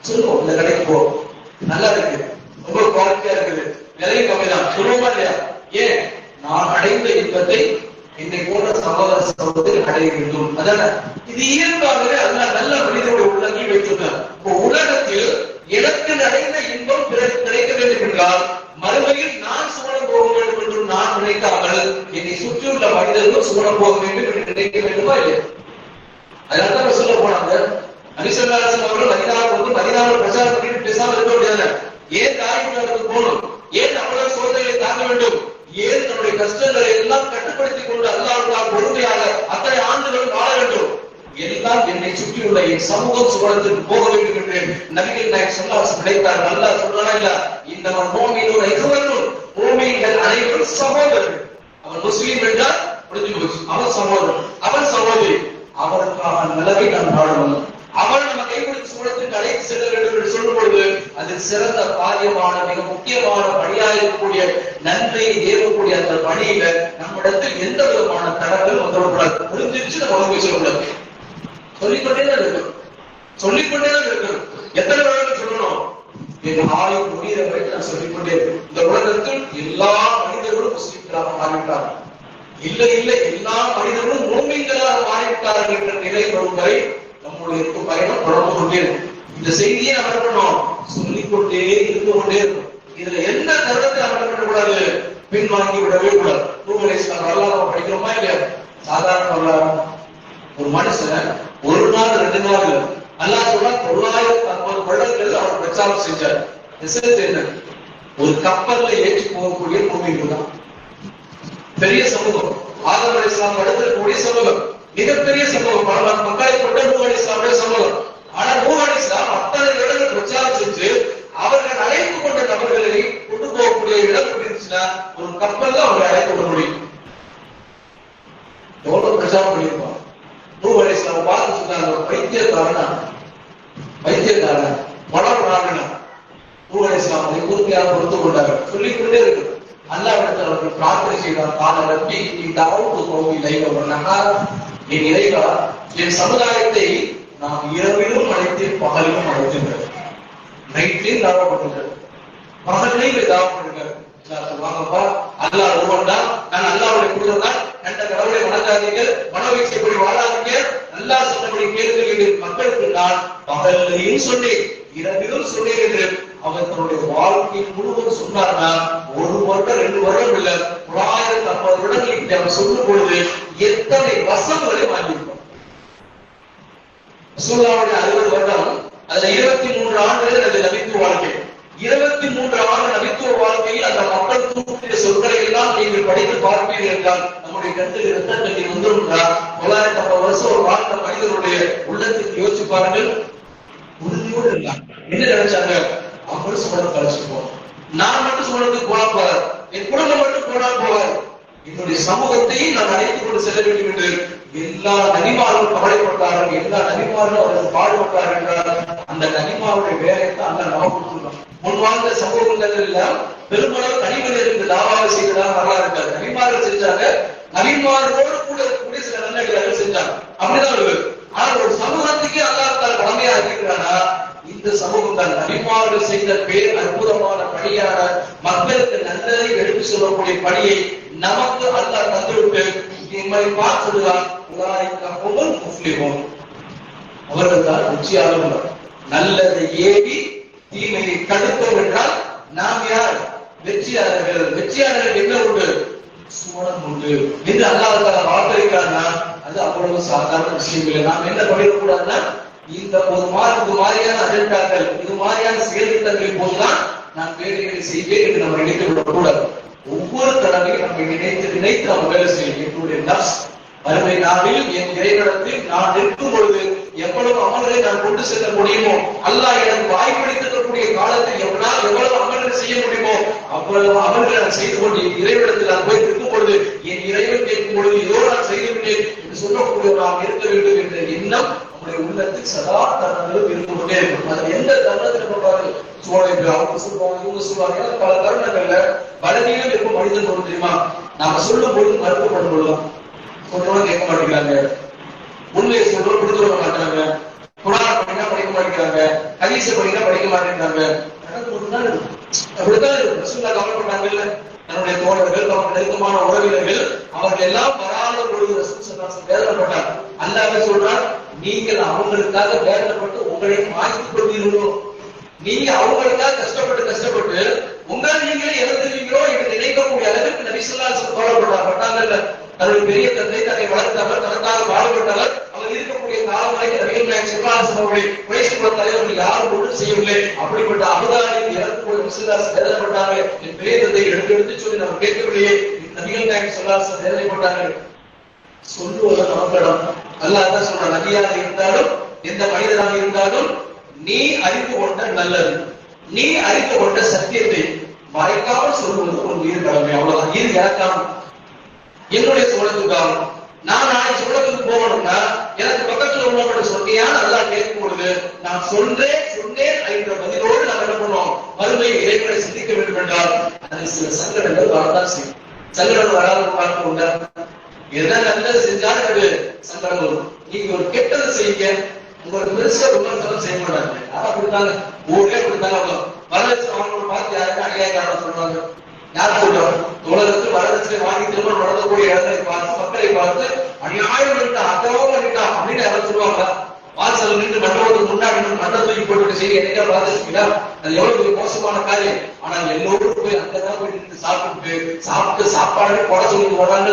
சொல்லுவோம், இந்த கடைக்கு போ, நல்லா இருக்கு, ரொம்ப குவாலிட்டியா இருக்குது, விலையும் கம்மிதான், சொல்லுவோமா இல்லையா? ஏன்? நான் அடைந்த இன்பத்தை என்னை போன்ற சகோதர சகோதரி அடைய வேண்டும். அதான இது இயல்பாகவே அதனால் நல்ல மனிதனுடைய உள்ளங்கி வைத்திருக்கார். இப்போ உலகத்தில் எனக்கு அடைந்த இன்பம் பிறகு கிடைக்க வேண்டும் என்றால் மறுமையில் நான் சுவனம் போக வேண்டும் என்று நான் நினைக்காமல் என்னை சுற்றியுள்ள மனிதர்களும் சுவனம் போக வேண்டும் என்று நினைக்க வேண்டுமா இல்லையா? அதனால்தான் சொல்ல போனாங்க, அலிசல்லாசன் அவர்கள் மதினாவில் பிரச்சாரம் பண்ணிட்டு பேசாமல் இருக்க முடியாது. ஏன் தாய்க்கு போகணும்? ஏன் அவ்வளவு சோதனைகளை தாங்க வேண்டும்? ஏன் நம்முடைய கஷ்டங்களை எல்லாம் கட்டுப்படுத்திக் கொண்டு அல்லாஹ்வுக்காக பொறுமையாக அத்தனை ஆண்டுகள் வாழ வேண்டும்? எல்லாம் என்னை சுற்றியுள்ள என் சமூகம் சுவனத்திற்கு போக வேண்டும் என்று நபிகள் நாயகம் ஸல்லல்லாஹு அலைஹி வஸல்லம் நினைத்தார். அல்லாஹ் சொல்றானா இல்ல, இந்த முஃமினூன இஹ்வத்துன், முஃமின்கள் அனைவரும் சகோதரர்கள். அவன் முஸ்லிம் என்றால் முடிஞ்சு போச்சு, அவன் சகோதரன், அவன் சகோதரி, அவருக்கான நிலவை நாம் நாடணும். அவன் நம்ம கைப்பிடித்து சுவனத்திற்கு அழைத்து செல்ல வேண்டும் என்று சொல்லும் பொழுது அது சிறந்த காரியமான மிக முக்கியமான பணியாக இருக்கக்கூடிய நன்மையை ஏற்கக்கூடிய அந்த பணியில நம்மிடத்தில் எந்த விதமான தடங்கள் வந்துவிடக்கூடாது. புரிஞ்சிருச்சு, நம்ம போய் சொல்லக்கூடாது. சொல்லிக்கொண்டேதான் இருக்கணும், சொல்லிக்கொண்டேதான் இருக்கணும். எத்தனை வருடங்கள் சொல்லணும்? என் ஆயுள் முடிகிற வரைக்கும் நான் சொல்லிக்கொண்டே இருக்கேன். இந்த உலகத்தில் எல்லா மனிதர்களும் முஸ்லிம்களாக மாறிவிட்டார்கள். இல்லை இல்லை, எல்லா மனிதர்களும் மூமின்களாக மாறிவிட்டார்கள் என்ற நிலை வரும் வரை நம்முடைய பயணம் தொடர்ந்து கொண்டே இருக்கும். இந்த செய்தியை நம்ம என்ன பண்ணணும்? சொல்லிக்கொண்டே இருந்து கொண்டே இருக்கும். இதுல எந்த தருணத்தை நம்ம என்ன பண்ணக்கூடாது? பின்வாங்கி விடவே கூடாது. நூஹ் அலைஹிஸ்ஸலாம் வரலாறு படிக்கிறோமா இல்லையா? சாதாரண வரலாறு. ஒரு மனுஷன் ஒரு நாள் 2 நாள் இல்லை, அல்லாஹ் சொல்றா 950 வருடங்கள் அவர் பிரச்சாரம் செஞ்சார். ரிசல்ட் என்ன? ஒரு கப்பல்ல ஏற்றி போகக்கூடிய மூமின்கள் தான். பெரிய சமூகம். ஆதம் அலைஹிஸ்ஸலாம் அடுத்து இருக்கக்கூடிய சமூகம் மிகப்பெரிய சமூகம். பல மக்களை கொண்ட நூஹ் அலைஹிஸ்ஸலாமுடைய சமூகம். ஆனா நூஹ் அலைஹிஸ்ஸலாம் அத்தனை இடங்கள் பிரச்சாரம் செஞ்சு அவர்கள் அழைத்து கொண்ட நபர்களை கொண்டு போகக்கூடிய இடம் எப்படி இருந்துச்சுன்னா ஒரு கப்பல் அவர்களை அழைத்து கொள்ள முடியும். எவ்வளவு பிரச்சாரம் பண்ணியிருப்பாங்க. நூஹ் அலைஹிஸ்ஸலாம் பார்த்து சொன்னாங்க, வைத்தியக்காரன் வளர்றாங்க. நூஹ் அலைஹிஸ்ஸலாம் அதை உறுதியாக பொறுத்து கொண்டார்கள். சொல்லிக்கொண்டே இருக்கு. அல்லாஹ்விடத்தில் அவர்கள் பிரார்த்தனை செய்தார். கால ரப்பி தஅவுது கௌமி லைல வ நஹார், என் இறைவா, என் சமுதாயத்தை நாம் இரவிலும் அழைத்தேன், பகலிலும் அழைத்தேன். நைட்லையும் தாவப்படுங்கள், பகலையும் தாவப்படுங்கள். வாங்கப்பா, அல்லாஹ் ஒருவன் தான், நான் அல்லாஹ்வுடைய குடும்பம் தான், கண்ட கடவுளை வணங்காதீங்க, மனவீழ்ச்சிப்படி வாழாதீங்க, அல்லாஹ் சொன்னபடி கேளுங்கள் மக்களுக்கு நான் பகலையும் சொன்னேன், இரவிலும் சொன்னேன் என்று அவர் தன்னுடைய வாழ்க்கை முழுவதும் சொன்னார்னா 1 வருடம் 2 வருடம் இல்ல, 950 வருடங்களுக்கு அவர் சொல்லும் பொழுது எத்தனை வசங்களை வாங்கியிருப்பார். ரசூலுல்லாஹ்வுடைய 60 வருடம், அதுல 23 ஆண்டுகள் அது நபித்துவ வாழ்க்கை. 23 ஆண்டு நபித்துவ வாழ்க்கையில் அந்த மக்கள் கூறிய சொற்களை எல்லாம் நீங்கள் படித்து பார்ப்பீர்கள் என்றால் நம்முடைய கண்ணில் இரத்த கண்ணீர் வந்துடும். 950 வருஷம் ஒரு வாழ்க்கை மனிதனுடைய உள்ளத்துக்கு யோசிச்சு பாருங்கள். உறுதியோடு இருந்தாங்க. என்ன நினைச்சாங்க? அவங்களும் சுமணம் கழிச்சு போவார், நான் மட்டும் சுமணத்துக்கு போனா போவார், என் குடும்பம் மட்டும் போனா போவார், என்னுடைய சமூகத்தையும் நான் அழைத்துக் கொண்டு செல்ல வேண்டும் என்று எல்லா நபிமார்களும் கவலைப்பட்டார்கள். எல்லா நபிமார்களும் அவர்கள் பாடுபட்டார்கள் என்றால் அந்த நபிமாருடைய வேலைத்தான் அந்த நமக்கு கொடுத்துருக்கோம். முன்வாழ்ந்த சமூகங்கள் எல்லாம் பெரும்பாலும் தனிமனிதருக்கு தாவாக செய்ததாக வரலாறு இருக்காது. நபிமார்கள் செஞ்சாங்க, நபிமார்களோடு கூட இருக்கக்கூடிய சில நல்லடியார்கள் செஞ்சாங்க, அப்படிதான் இருக்கு. ஆனால் ஒரு சமூகத்துக்கு அல்லாஹ் கடமையா இருக்கிறானா இந்த சமூகம் தான். நபிமார்கள் செய்த பேர் அற்புதமான பணியான மக்களுக்கு நல்லதை எடுத்து சொல்லக்கூடிய பணியை நமக்கு அல்லாஹ் தந்துவிட்டு நம்மை பார்த்துதான் அவர்கள் தான் வெற்றியாளர்கள். நல்லதை ஏவி தீமையை தடுப்போம் என்றால் நாம் யார்? வெற்றியாளர்கள். வெற்றியாளர்கள் என்ன உண்டு? சுவனம் உண்டு என்று அல்லாஹ் வாக்களிக்கிறான்னா அது அவ்வளவு சாதாரண விஷயம் இல்லை. நாம் என்ன பண்ணிடக்கூடாதுன்னா இந்த ஒரு மாதிரியான அஜெண்டாக்கள், இது மாதிரியான செயல் திட்டங்களின் போதுதான் நான் வேலைகளை செய்வேன் என்று நம்ம நினைத்து விடக்கூடாது. ஒவ்வொரு தடவையும் நம்ம நினைத்து நம்ம வேலை செய்யும். என்னுடைய நப்ஸ் வறுமை நாளில் என் இறைவனத்தில் நான் நிற்கும் பொழுது எவ்வளவு அமல்களை நான் கொண்டு செல்ல முடியுமோ, அல்லாஹ் எனக்கு வாய்ப்பளித்திருக்கக்கூடிய காலத்தில் எவ்வளவு அமல்கள் செய்ய முடியுமோ அவ்வளவு அமல்களை நான் செய்து கொண்டு என் இறைவனத்தில் நான் போய் நிற்கும் பொழுது என் இறைவன் கேட்கும் பொழுது இதோ நான் செய்துவிட்டேன் என்று சொல்லக்கூடிய நாம் இருக்க வேண்டும் என்ற எண்ணம் நம்முடைய உள்ளத்தில் சதா தருணங்களும் இருந்து கொண்டே இருக்கும். அதுல எந்த தருணத்துல சொல்றாரு சோழர்கள் அவங்க சொல்லுவாங்க இவங்க சொல்லுவாங்க. பல தருணங்கள்ல பலவீனம் இருக்கும் மனிதன் சொல்ல தெரியுமா? நாம சொல்லும் பொழுது மறுக்கப்படும் பொழுதும் சொல்றோம் கேட்க மாட்டேங்கிறாங்க, உண்மையை சொல்றோம் புரிந்து கொள்ள மாட்டாங்க, புராணம் படினா படிக்க மாட்டேங்கிறாங்க, ஹதீஸ படினா படிக்க மாட்டேங்கிறாங்க. அப்படித்தான் இருக்கும். ரசூலுல்லாஹ் கவலைப்பட்டாங்கல்ல, தன்னுடைய தோழர்கள் தனக்கு நெருக்கமான உறவினர்கள் அவர்கள் எல்லாம் வராத பொழுது ரசூல் ஸல்லல்லாஹு அலைஹி வஸல்லம் வேதனைப்பட்டார். அல்லாஹ் சொல்றார், நீங்கள் அவங்களுக்காக வேதனைப்பட்டு உங்களை மாற்றிக் கொள்வீர்களோ, நீங்க அவங்களுக்காக கஷ்டப்பட்டு உங்களை நீங்களே இழந்துருவீங்களோ என்று நினைக்கக்கூடிய அளவுக்கு நபி ஸல்லல்லாஹு அலைஹி வஸல்லம் கவலைப்பட்டாங்கல்ல. தன்னுடைய பெரிய தந்தை தன்னை வளர்த்தவர், தனக்காக பாடுபட்டவர், அவர் இருக்கக்கூடிய காலம் வரைக்கும் நபிகள் நாயகம் ஸல்லல்லாஹு அலைஹி வஸல்லம் அவருடைய குறைஷ் தலைவர்கள் யாரும் ஒன்றும் செய்யவில்லை. அப்படிப்பட்ட அபுதாலில் இறந்து போய் முஸ்லிம்ஸ் வேதனைப்பட்டாங்க. என் பெரிய தந்தை எடுத்து சொல்லி நம்ம கேட்கவில்லையே, நபிகள் நாயகம் ஸல்லல்லாஹு அலைஹி வஸல்லம் வேதனைப்பட்டாங்க. சொல்லுவது நமக்கிடம். அல்லாஹ் தான் சொல்ற, நபியாக இருந்தாலும் எந்த மனிதனாக இருந்தாலும் நீ அறிந்து கொண்ட நல்லது, நீ அறிந்து கொண்ட சத்தியத்தை மறைக்காமல் சொல்வது ஒரு உயிர் கடமை. அவ்வளவுதான். இது எனக்கான என்னுடைய சோழத்துக்காக நான் நாளைக்கு சோழத்துக்கு போகணும்னா எனக்கு பக்கத்துல உள்ளவங்க சொல்லியான நல்லா கேட்கும் பொழுது நான் சொன்னேன் என்ற பதிலோடு நாம் என்ன பண்ணுவோம், மறுமை இறைவனை சிந்திக்க வேண்டும் என்றால் அது சில சங்கடங்கள் வரதான் செய்யும். சங்கடங்கள் வராத பார்க்க உண்டா? எதை நல்லது செஞ்சாலும் அது சங்கடம் வரும். நீங்க ஒரு கெட்டதை செய்யுங்க, உங்களுக்கு பெருசா விமர்சனம் செய்ய மாட்டாங்க. ஆனா அப்படித்தாங்க ஊரே அப்படித்தாங்க. வரதட்சணை வாங்க பார்த்து யாருக்கும் அநியாயக்காரன் சொல்றாங்க. யார் சொல்றாங்க? உலகத்தில் வரதட்சணை வாங்கி திருமணம் நடந்தக்கூடிய இடங்களை பார்த்து மக்களை பார்த்து அநியாயம் பண்ணிட்டா அக்கறவும் பண்ணிட்டா அப்படின்னு யாரும் சொல்லுவாங்க. வாசல் நின்று மண்டபத்துக்கு முன்னாடி மண்டபம் தூக்கி போட்டு செய்ய என்னைக்கா பார்த்துருக்கீங்களா? அது எவ்வளவு பெரிய மோசமான காரியம். ஆனால் எல்லோரும் போய் அங்கதான் போய் நின்று சாப்பிட்டு சாப்பாடு போட சொல்லி போறாங்க.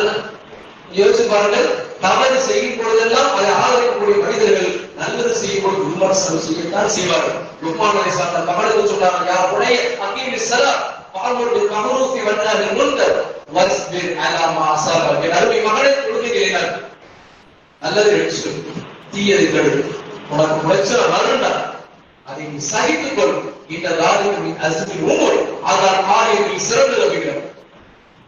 யோசிச்சு பாருங்கள். தவறு செய்யும் பொழுதெல்லாம் அதை ஆதரிக்கக்கூடிய மனிதர்கள் நல்லது செய்யும் பொழுது விமர்சனம் செய்யத்தான் செய்வார்கள். லுக்மான் அலைஹிஸ்ஸலாம் மகனுக்கு சொன்னாங்க, யா புனைய அகீமி ஸலாத் வஅமுர் மஅரூஃபி வன்ஹி அனில் முன்கர் வஸ்பிர் அலா மா அஸாபக. என் அருமை மகனே, தொழுகையிலே நல்லது எடுத்து தீயதை தடு. உனக்கு பிரச்சனை வருண்டா, அதை நீ சகித்துக் கொள். இந்த ராஜ்யம் அஸ்மி உமர் ஆதார் காரியத்தில் சிறந்து வருகிறார்.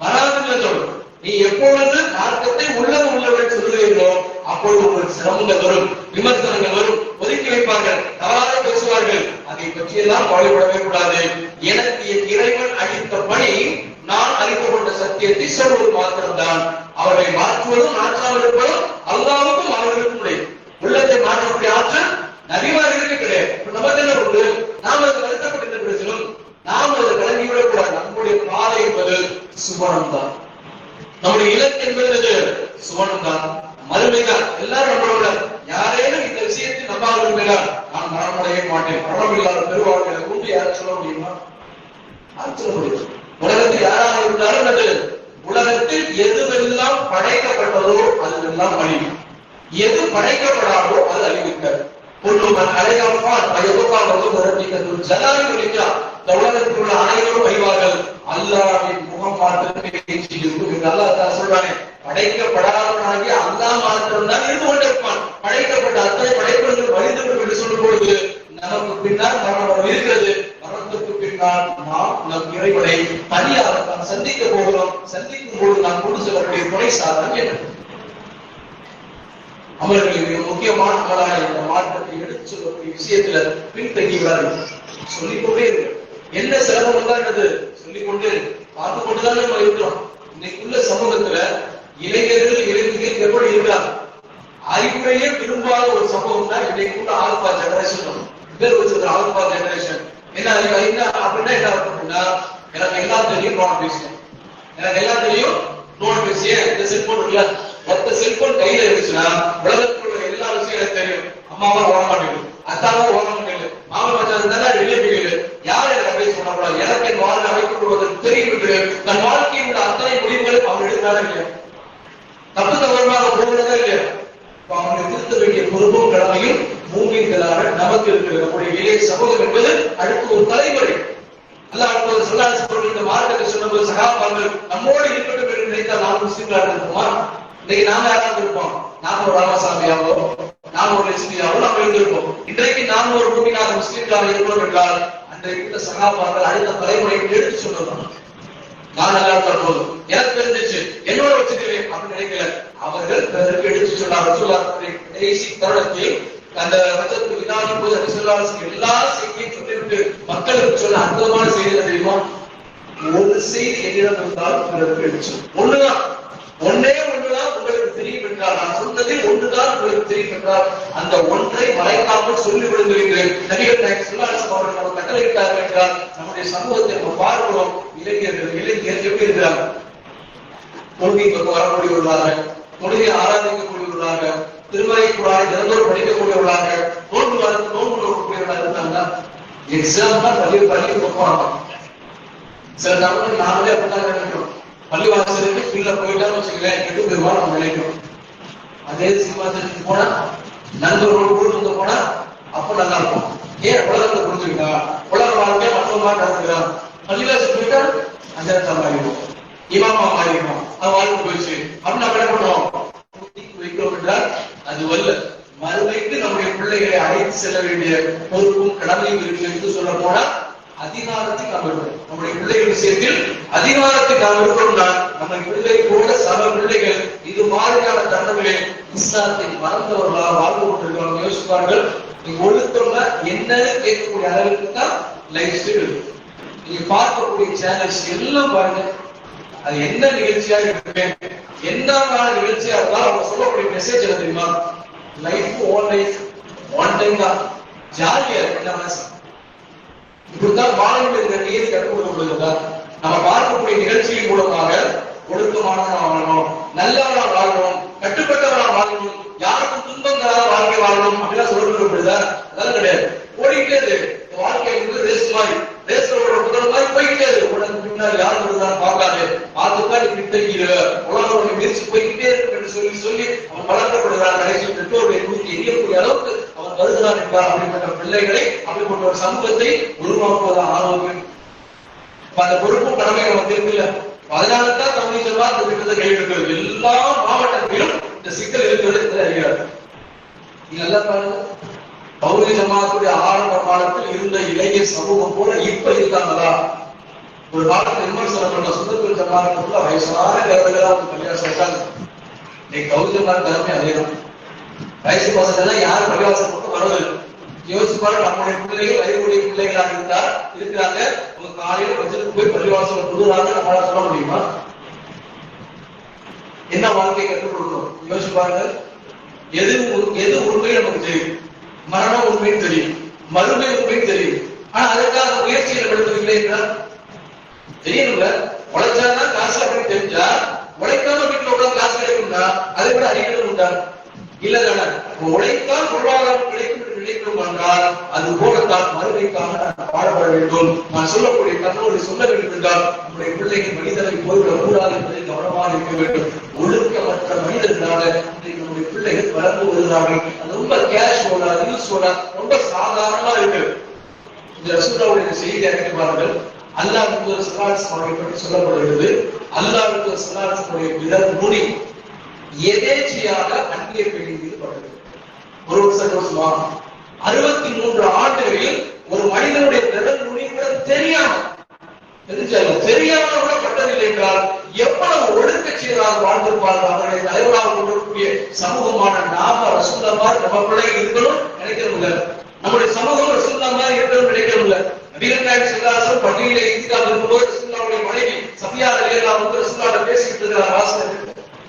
வராதுன்னு சொல்லு. நீ எப்பொழுது மார்க்கத்தை உள்ளவர்கள் சொல்லுவீர்களோ அப்பொழுது உங்களுக்கு சிரமங்கள் வரும், விமர்சனங்கள் வரும், ஒதுக்கி வைப்பார்கள், தவறாக பேசுவார்கள். அதை பற்றியெல்லாம் கவலைப்படவே கூடாது. எனக்கு என் இறைவன் அளித்த பணி நான் அறிந்து கொண்ட சத்தியத்தை சொல்வது மாத்திரம்தான். அவரை மாற்றுவதும் மாற்றாமல் இருப்பதும் அல்லாஹ்வுக்கும் அவர்களுக்கும் உடைய உள்ளத்தை மாற்றக்கூடிய ஆற்றல் நபிமார்களுக்கு கிடையாது. நமக்கு என்ன உண்டு? நாம் அது வருத்தப்பட்டிருந்த பிரச்சனும் நாம் அதை கலங்கிவிடக் கூடாது. நம்முடைய பாதை என்பது சுவனம் தான். நம்முடைய இலக்கு என்பது சுவனம் தான், மறுமைதான். எல்லாரும் நம்மளோட யாரேனும் இந்த விஷயத்தை நம்பாமல் நான் மரணமடைய மாட்டேன், மரணம் இல்லாத பெருவாழ்வை கொண்டு யாரும் சொல்ல முடியுமா? சொல்ல முடியும். உலகத்தில் யாராக இருந்தாலும் உலகத்தில் எதுவெல்லாம் படைக்கப்பட்டதோ அதுவெல்லாம் அழியும், எது படைக்கப்படாதோ அது அழிவிக்காது. பொருளும் அலையாப்பான் ஜலாலி ஒழிக்கிறார். இந்த உலகத்தில் உள்ள அனைவரும் அறிவார்கள் அல்லாஹ்வின் முகம் பார்த்து பேச்சு இருக்கும் என்று அல்லாஹ் சொல்றானே. படைக்கப்படாதவனாகிய அல்லாஹ் மாத்திரம் தான் இருந்து கொண்டிருப்பான். படைக்கப்பட்ட அத்தனை படைப்புகள் வழிந்து என்று சொல்லும் பொழுது நமக்கு பின்னால் மரணம் இருக்கிறது. மரணத்துக்கு பின்னால் நாம் நம் இறைவனை தனியாக நாம் சந்திக்க போகிறோம். சந்திக்கும் போது நாம் கொண்டு செல்லக்கூடிய துணை சாதனம் என்ன? அவர்கள் மிக முக்கியமான அமலான இந்த மாற்றத்தை எடுத்து சொல்லக்கூடிய விஷயத்துல பின்தங்கிவிடார்கள். சொல்லிக்கொண்டே இருக்கு. என்ன சிரமம் தான் என்னது சொல்லிக்கொண்டே பார்த்து கொண்டுதான் நம்ம இருக்கிறோம். இன்னைக்குள்ள சமூகத்துல இளைஞர்கள் எப்படி இருக்காங்க? அறிவுரையே விரும்பாத ஒரு சமூகம் தான் இன்னைக்குள்ள ஆல்பா ஜெனரேஷன். பேர் வச்சிருக்கிற ஆல்பா ஜெனரேஷன் என்ன அப்படின்னா என்ன அப்படின்னா, எனக்கு எல்லாம் தெரியும் நோட் பேசுறேன், எனக்கு எல்லாம் தெரியும் நோட் பேசிய இந்த செல்போன் இருக்குல்ல, மொத்த செல்போன் கையில இருந்துச்சுன்னா உலகத்தில் உள்ள எல்லா விஷயம் எனக்கு தெரியும். அம்மாவா ஓட மாட்டேங்குது, அத்தாவா ஓட மாட்டேங்குது, மாமா மச்சான் ரிலேட்டிவ் யாரும் எனக்கு அட்வைஸ் பண்ணக்கூடாது. எனக்கு என் வாழ்க்கை அமைத்துக் கொள்வதற்கு தெரியும். தன் வாழ்க்கையில் உள்ள அத்தனை முடிவுகளும் அவங்க எடுத்தாலும் இல்லையா, தப்பு தவறுமாக போகிறதா இல்லையா, அவங்களை திருத்த வேண்டிய பொறுப்பும் கடமையும் மூமின்களாக நமக்கு இருக்கிறது. நம்முடைய இளைய சமூகம் என்பது அடுத்த ஒரு தலைமுறை. அல்லாஹ் இந்த மார்க்கத்தை சொன்னபோது சகாபாக்கள் நம்மோடு இருக்கட்டும் என்று நினைத்தால் நாம் முஸ்லிம்களாக இருப்போமா? இன்னைக்கு நாம யாராவது இருப்போம்? நாம ஒரு ராமசாமியாவோ நாம் ஒரு லட்சுமியாவோ நாம் இருந்திருப்போம். இன்றைக்கு நாம் ஒரு பூமிக்காக முஸ்லிம்களாக இருக்கிறோம் என்றால் அன்றைக்கு சகாபாக்கள் அடுத்த தலைமுறைக்கு எடுத்து சொன்னதான். நான் நல்லா போதும், எனக்கு தெரிஞ்சிச்சு, என்னோட வச்சுக்கிறேன் அப்படின்னு நினைக்கல. அவர்கள் பிறருக்கு எடுத்து சொன்னார். கடைசி தருணத்தில் அந்த வசனத்துக்கு வினாடி போது ரசூலுல்லாஹி எல்லா செய்தியும் சொல்லிவிட்டு மக்களுக்கு சொன்ன அற்புதமான செய்தி தெரியுமா? ஒரு செய்தி என்னிடம் இருந்தால் பிறருக்கு எடுத்து ஒண்ணுதான், ஒன்னே ஒன்றுதான் உங்களுக்கு தெரியும் என்றால், நான் சொன்னதில் ஒன்றுதான் உங்களுக்கு தெரியும் என்றால் அந்த ஒன்றை மறைக்காமல் சொல்லி விடுகிறேன். நபிகள் நாயகம் ஸல்லல்லாஹு அலைஹி வஸல்லம் அவர்கள் நமக்கு கட்டளையிட்டார்கள் என்றால் நம்முடைய சமூகத்தை நம்ம பார்க்கிறோம். இளைஞர்கள் எப்படி இருக்கிறாங்க? தொழுகைக்கு வரக்கூடியவர்களாக, தொழுகை ஆராதிக்கக்கூடியவர்களாக, திருமறை குர்ஆனை தினந்தோறும் படிக்கக்கூடியவர்களாக, நோன்பு நோக்கக்கூடியவர்களாக இருந்தாங்க. எக்ஸாம்பிளா பள்ளிக்கு போறாங்க. சில தமிழ் நாமளே அப்படிதான் நினைக்கிறோம். பள்ளிவாசலுக்கு கீழே போயிட்டான்னு வச்சுக்கிறேன், கெட்டு போயிருவா நம்ம நினைக்கிறோம். அதே சினிமாசத்துக்கு போனா நண்பர்களோடு கூட்டு போனா அப்ப நல்லா இருக்கும். ஏன் உலகத்தை புரிஞ்சுக்கிட்டா, உலக வாழ்க்கைய மற்றவங்களா நடந்துக்கிறான். பள்ளிவாசல் போயிட்டா அந்த மாறிடும், இமாமா மாறிடும், அது வாழ்க்கை போயிடுச்சு அப்படின்னு நம்ம என்ன பண்ணுவோம்? வைக்கிறோம் என்றால் அது வல்ல. மறுமைக்கு நம்முடைய பிள்ளைகளை அழைத்து செல்ல வேண்டிய பொறுப்பும் கடமையும் இருக்கு என்று சொல்ல போனா அதிகாரத்துக்கு நாம் இருக்கணும். நம்முடைய பிள்ளைகள் விஷயத்தில் அதிகாரத்துக்கு நாம் இருக்கணும்னா நம்ம பிள்ளை கூட சக பிள்ளைகள் இது மாதிரியான தருணங்களே இஸ்லாத்தை மறந்தவர்களாக வாழ்ந்து கொண்டிருக்கிறவங்க யோசிப்பார்கள். நீங்க ஒழுக்கம்ல என்னன்னு கேட்கக்கூடிய அளவுக்கு தான் லைஃப் ஸ்டைல் இருக்கு. நீங்க பார்க்கக்கூடிய சேனல்ஸ் எல்லாம் பாருங்க, அது என்ன நிகழ்ச்சியா இருக்கு, என்ன நிகழ்ச்சியா இருந்தாலும் அவங்க சொல்லக்கூடிய மெசேஜ் என்ன தெரியுமா? லைஃப் ஒன் டைம் தான், ஜாலியா இருக்கு. இப்படித்தான் வாழக்கூடிய நிலையை கற்றுக்கொள்ளப்படுகிறதா? நம்ம பார்க்கக்கூடிய நிகழ்ச்சியின் மூலமாக ஒழுக்கமானவனா வாழணும், நல்லவனா வாழணும், கட்டுப்பட்டவனா வாழணும், யாருக்கும் துன்பம் தராத வாழ்க்கை வாழணும் அப்படின்னா சொல்லப்படுதா? அதெல்லாம் கிடையாது. ஓடிக்கிட்டே இருக்கு வாழ்க்கை வந்து ரேஸ் மாதிரி, ரேஸ்ல முதல் மாதிரி போய்கிட்டே இருக்கு. உடனே பின்னாடி யாரும் வருதான் பார்க்காது, பார்த்துதான் நீ பின்தங்கிற உலகம் முயற்சி போய்கிட்டே இருக்கு என்று சொல்லி சொல்லி அவன் வளர்க்கப்படுகிறான். கடைசி பெற்றோருடைய தூக்கி எரியக்கூடிய அளவுக்கு அவன் வருகிறான் என்றார். அப்படிப்பட்ட பிள்ளைகளை அப்படிப்பட்ட ஒரு சமூகத்தை உருவாக்குவதான் ஆரோக்கியம். அந்த பொறுப்பும் கடமைகள் வந்து இருக்குல்ல. அதனால்தான் தமிழ் செல்வா இந்த திட்டத்தை கையெழுக்கிறது. எல்லா மாவட்டத்திலும் இந்த சிக்கல் இருக்கிறது அறியாது. நீங்க நல்லா பாருங்க, பௌத்த ஜமாத்துடைய ஆரம்ப காலத்தில் இருந்த இளைஞர் சமூகம் போல இப்ப இருக்காங்களா? ஒரு காலத்தில் விமர்சனம் பண்ண சுந்தர ஜமாத்துக்குள்ள வயசான கருதுகளா கல்யாணம் சொல்றாங்க. இன்னைக்கு பௌத்த ஜமாத் தலைமை அதேதான். வயசு பசங்க எல்லாம் யாரும் பள்ளிவாசல் போட்டு வரது யோசிச்சு பாருங்க. நம்முடைய பிள்ளைகள் வயதுடைய பிள்ளைகளாக இருக்கிறாங்க. உங்க காலையில வச்சுட்டு போய் பள்ளிவாசல் புதுறாங்க, நம்மளால சொல்ல முடியுமா? என்ன வாழ்க்கையை கற்றுக் கொடுக்கணும் யோசிச்சு பாருங்க. எது உண்மை நமக்கு தெரியும், மரணம் உண்மைன்னு தெரியும், மறுமை உண்மைன்னு தெரியும். ஆனா அதுக்காக முயற்சிகள் எடுப்பதில்லை என்றால் தெரியணும்ல. உழைச்சாதான் காசு அப்படின்னு தெரிஞ்சா உழைக்காம வீட்டுல உட்காந்து காசு கிடைக்கும்னா அதை விட அறிஞர்கள் உண்டா? இல்லதான? உழைத்தால் பொருளாதாரம் கிடைக்கும் என்று நினைக்கிறோம் என்றால் அது போலத்தான் மறுமைக்காக பாடுபட வேண்டும். நான் சொல்லக்கூடிய தன்னோடு சொல்ல வேண்டும் என்றால் நம்முடைய பிள்ளைகள் மனிதனை போய்விடக் கூடாது என்பதை கவனமாக இருக்க வேண்டும். ஒழுக்கமற்ற மனிதர்களாக நம்முடைய பிள்ளைகள் வளர்ந்து வருகிறார்கள். அது ரொம்ப கேஷுவலா, யூஸ்வலா, ரொம்ப சாதாரணமா இருக்கு. இந்த ரசூலுல்லாஹ்வுடைய செய்தி அறிக்கை பாருங்கள். அல்லாஹ் அவர்களை பற்றி சொல்லப்படுகிறது. அல்லாஹ் விரல் நுனி எதேச்சையாக அந்நிய பெண்ணின் மீது பட்டது. ஒரு சந்தோஷமா 63 ஆண்டுகளில் ஒரு மனிதனுடைய விரல் நுனி கூட தெரியாம கூட பட்டதில்லை என்றால் எவ்வளவு ஒழுக்கச்சீராக வாழ்ந்திருப்பார்கள். அவர்களை தலைவராக கொண்டிருக்கக்கூடிய சமூகமான நாம ரசூலுல்லாஹ் மாதிரி நம்ம பிள்ளைகள் இருக்கணும் நினைக்கிறோம்ல. நம்முடைய சமூகம் ரசூலுல்லாஹ் மாதிரி இருக்கணும் நினைக்கிறோம்ல. நபிகள் நாயகம் ஸல்லல்லாஹு அலைஹி வஸல்லம் பள்ளியிலே இத்திகாஃப் இருக்கும்போது ரசூலுல்லாஹ்வுடைய மனைவி சஃபியா ரலியல்லாஹு அன்ஹா ரசூலுல்லாஹ்ட்ட பேசிட்டு இருக்கிறார். வாசல்ல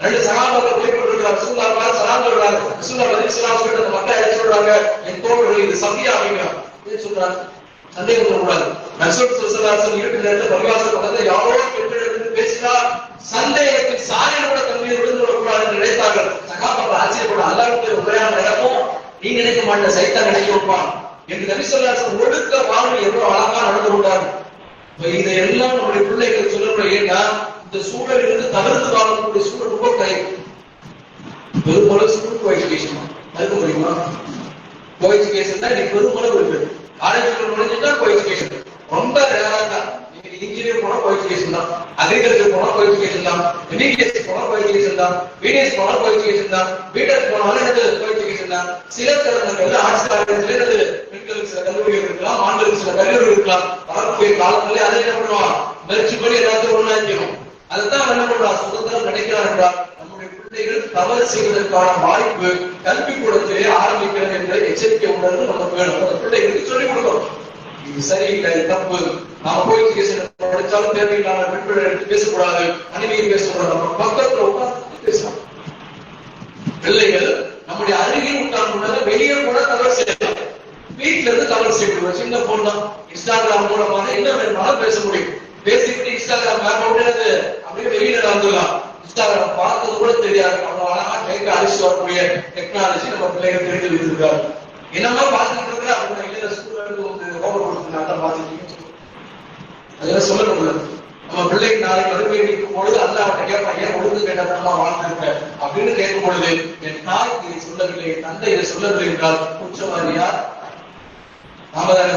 ரெண்டு சஹாபாக்கள் போய் கொண்டிருக்கிறார். ரசூலுல்லாஹ் பார்த்து சலாம் சொல்றாங்க. ரசூலுல்லாஹ் பதில் சலாம் சொல்லிட்டு அந்த மக்கள் என்ன சொல்றாங்க? என் தோழர்கள் இது சஃபியா அப்படிங்கிறாங்க. என்ன சொல்றாங்க? சந்தேகம் வரக்கூடாது. ரசூல் ஸல்லல்லாஹு அலைஹி வஸல்லம் இருக்கிற நேரத்தில் பள்ளிவாசல் பக்கத்துல யாரோ பெண்கள் பேசினா சந்தேகத்தில் சாயல் கூட தண்ணீர் விழுந்து விடக்கூடாது என்று நினைத்தார்கள். சஹாபாக்கள் ஆச்சரியப்பட அல்லாஹ்வுடைய உரையாடல் நடக்கும், நீ நினைக்க மாட்ட சைத்தான் நினைக்க வைப்பான் என்று நபி ஸல்லல்லாஹு அலைஹி வஸல்லம் ஒழுக்க வாழ்வு எவ்வளவு அழகா நடந்து கொண்டார். இதையெல்லாம் நம்முடைய பிள்ளைகள் சொல்லணும். ஏன்னா இந்த சூழல் இருந்து தவிர்த்து வாழக்கூடிய சூழல் ரொம்ப கை பெருமளவு ஸ்கூல் கோஎஜுகேஷன் இருக்க முடியுமா? கோஎஜுகேஷன் தான் இன்னைக்கு பெருமளவு இருக்கு. காலேஜ் முடிஞ்சுட்டா கோஎஜுகேஷன் ரொம்ப ரேரா தான். நீங்க இன்ஜினியர் போனா கோஎஜுகேஷன் தான், அக்ரிகல்ச்சர் போனா கோஎஜுகேஷன் தான், எம்பிபிஎஸ் போனா கோஎஜுகேஷன் தான், பிடிஎஸ் போனா கோஎஜுகேஷன் தான், பிடெக் போனாலும் என்னது கோஎஜுகேஷன் தான். சில தருணங்கள்ல ஆர்ட்ஸ் காலேஜ்ல என்னது பெண்களுக்கு சில கல்லூரிகள் இருக்கலாம், ஆண்களுக்கு சில கல்லூரிகள் இருக்கலாம். வரக்கூடிய காலத்திலே அதை என்ன பண்ணுவான்? முயற்சி பண்ணி எல்லாத்தையும் ஒண்ணாக்கணும். அதுதான் என்ன பண்றா? சுதந்திரம் கிடைக்கிறார் என்றால் நம்முடைய பிள்ளைகள் தவறு செய்வதற்கான வாய்ப்பு கல்விக்கூடத்திலே ஆரம்பிக்கிறது என்ற எச்சரிக்கை உணர்வு நமக்கு வேணும். பிள்ளைகளுக்கு சொல்லிக் கொடுக்கணும், இது சரியில்லை, தப்பு. நாம போய் படிச்சாலும் தேவையில்லாம பெண்களை எடுத்து பேசக்கூடாது, அணிவியை பேசக்கூடாது. நம்ம பக்கத்துல உட்கார்ந்து பேசலாம். பிள்ளைகள் நம்முடைய அருகில் உட்கார்ந்து வெளியே கூட தவறு செய்யலாம். வீட்டுல இருந்து தவறு செய்யக்கூடாது. சின்ன பொண்ணு தான் இன்ஸ்டாகிராம் மூலமாக என்ன வேணுமாலும் பேச முடியும். பேசிக்கிட்டு இன்ஸ்டாகிராம் அப்படியே வெளியில நடந்துடலாம். இன்ஸ்டாகிராம் பார்த்தது கூட தெரியாது. அவங்க அழகா கைக்கு அழிச்சு வரக்கூடிய டெக்னாலஜி நம்ம பிள்ளைகள் தெரிந்து வைத்திருக்காரு. என்னமா பார்த்துட்டு இருக்கிற அவங்க இல்ல ஸ்கூல்ல இருந்து ஹோம்ஒர்க் கொடுத்துருக்காங்க பார்த்துட்டு அதெல்லாம் சொல்லக்கூடாது. நம்ம பிள்ளைக்கு நாளைக்கு மறுபடி நிற்கும் பொழுது அல்லாஹ்ட்ட கேட்பான், ஏன் ஒழுங்கு கேட்டதா வாழ்ந்துருக்க அப்படின்னு கேட்கும் பொழுது என் தாய் இதை சொல்லவில்லை, என் தந்தை இதை சொல்லவில்லை என்றால் குற்றவாளியா நாம தானே.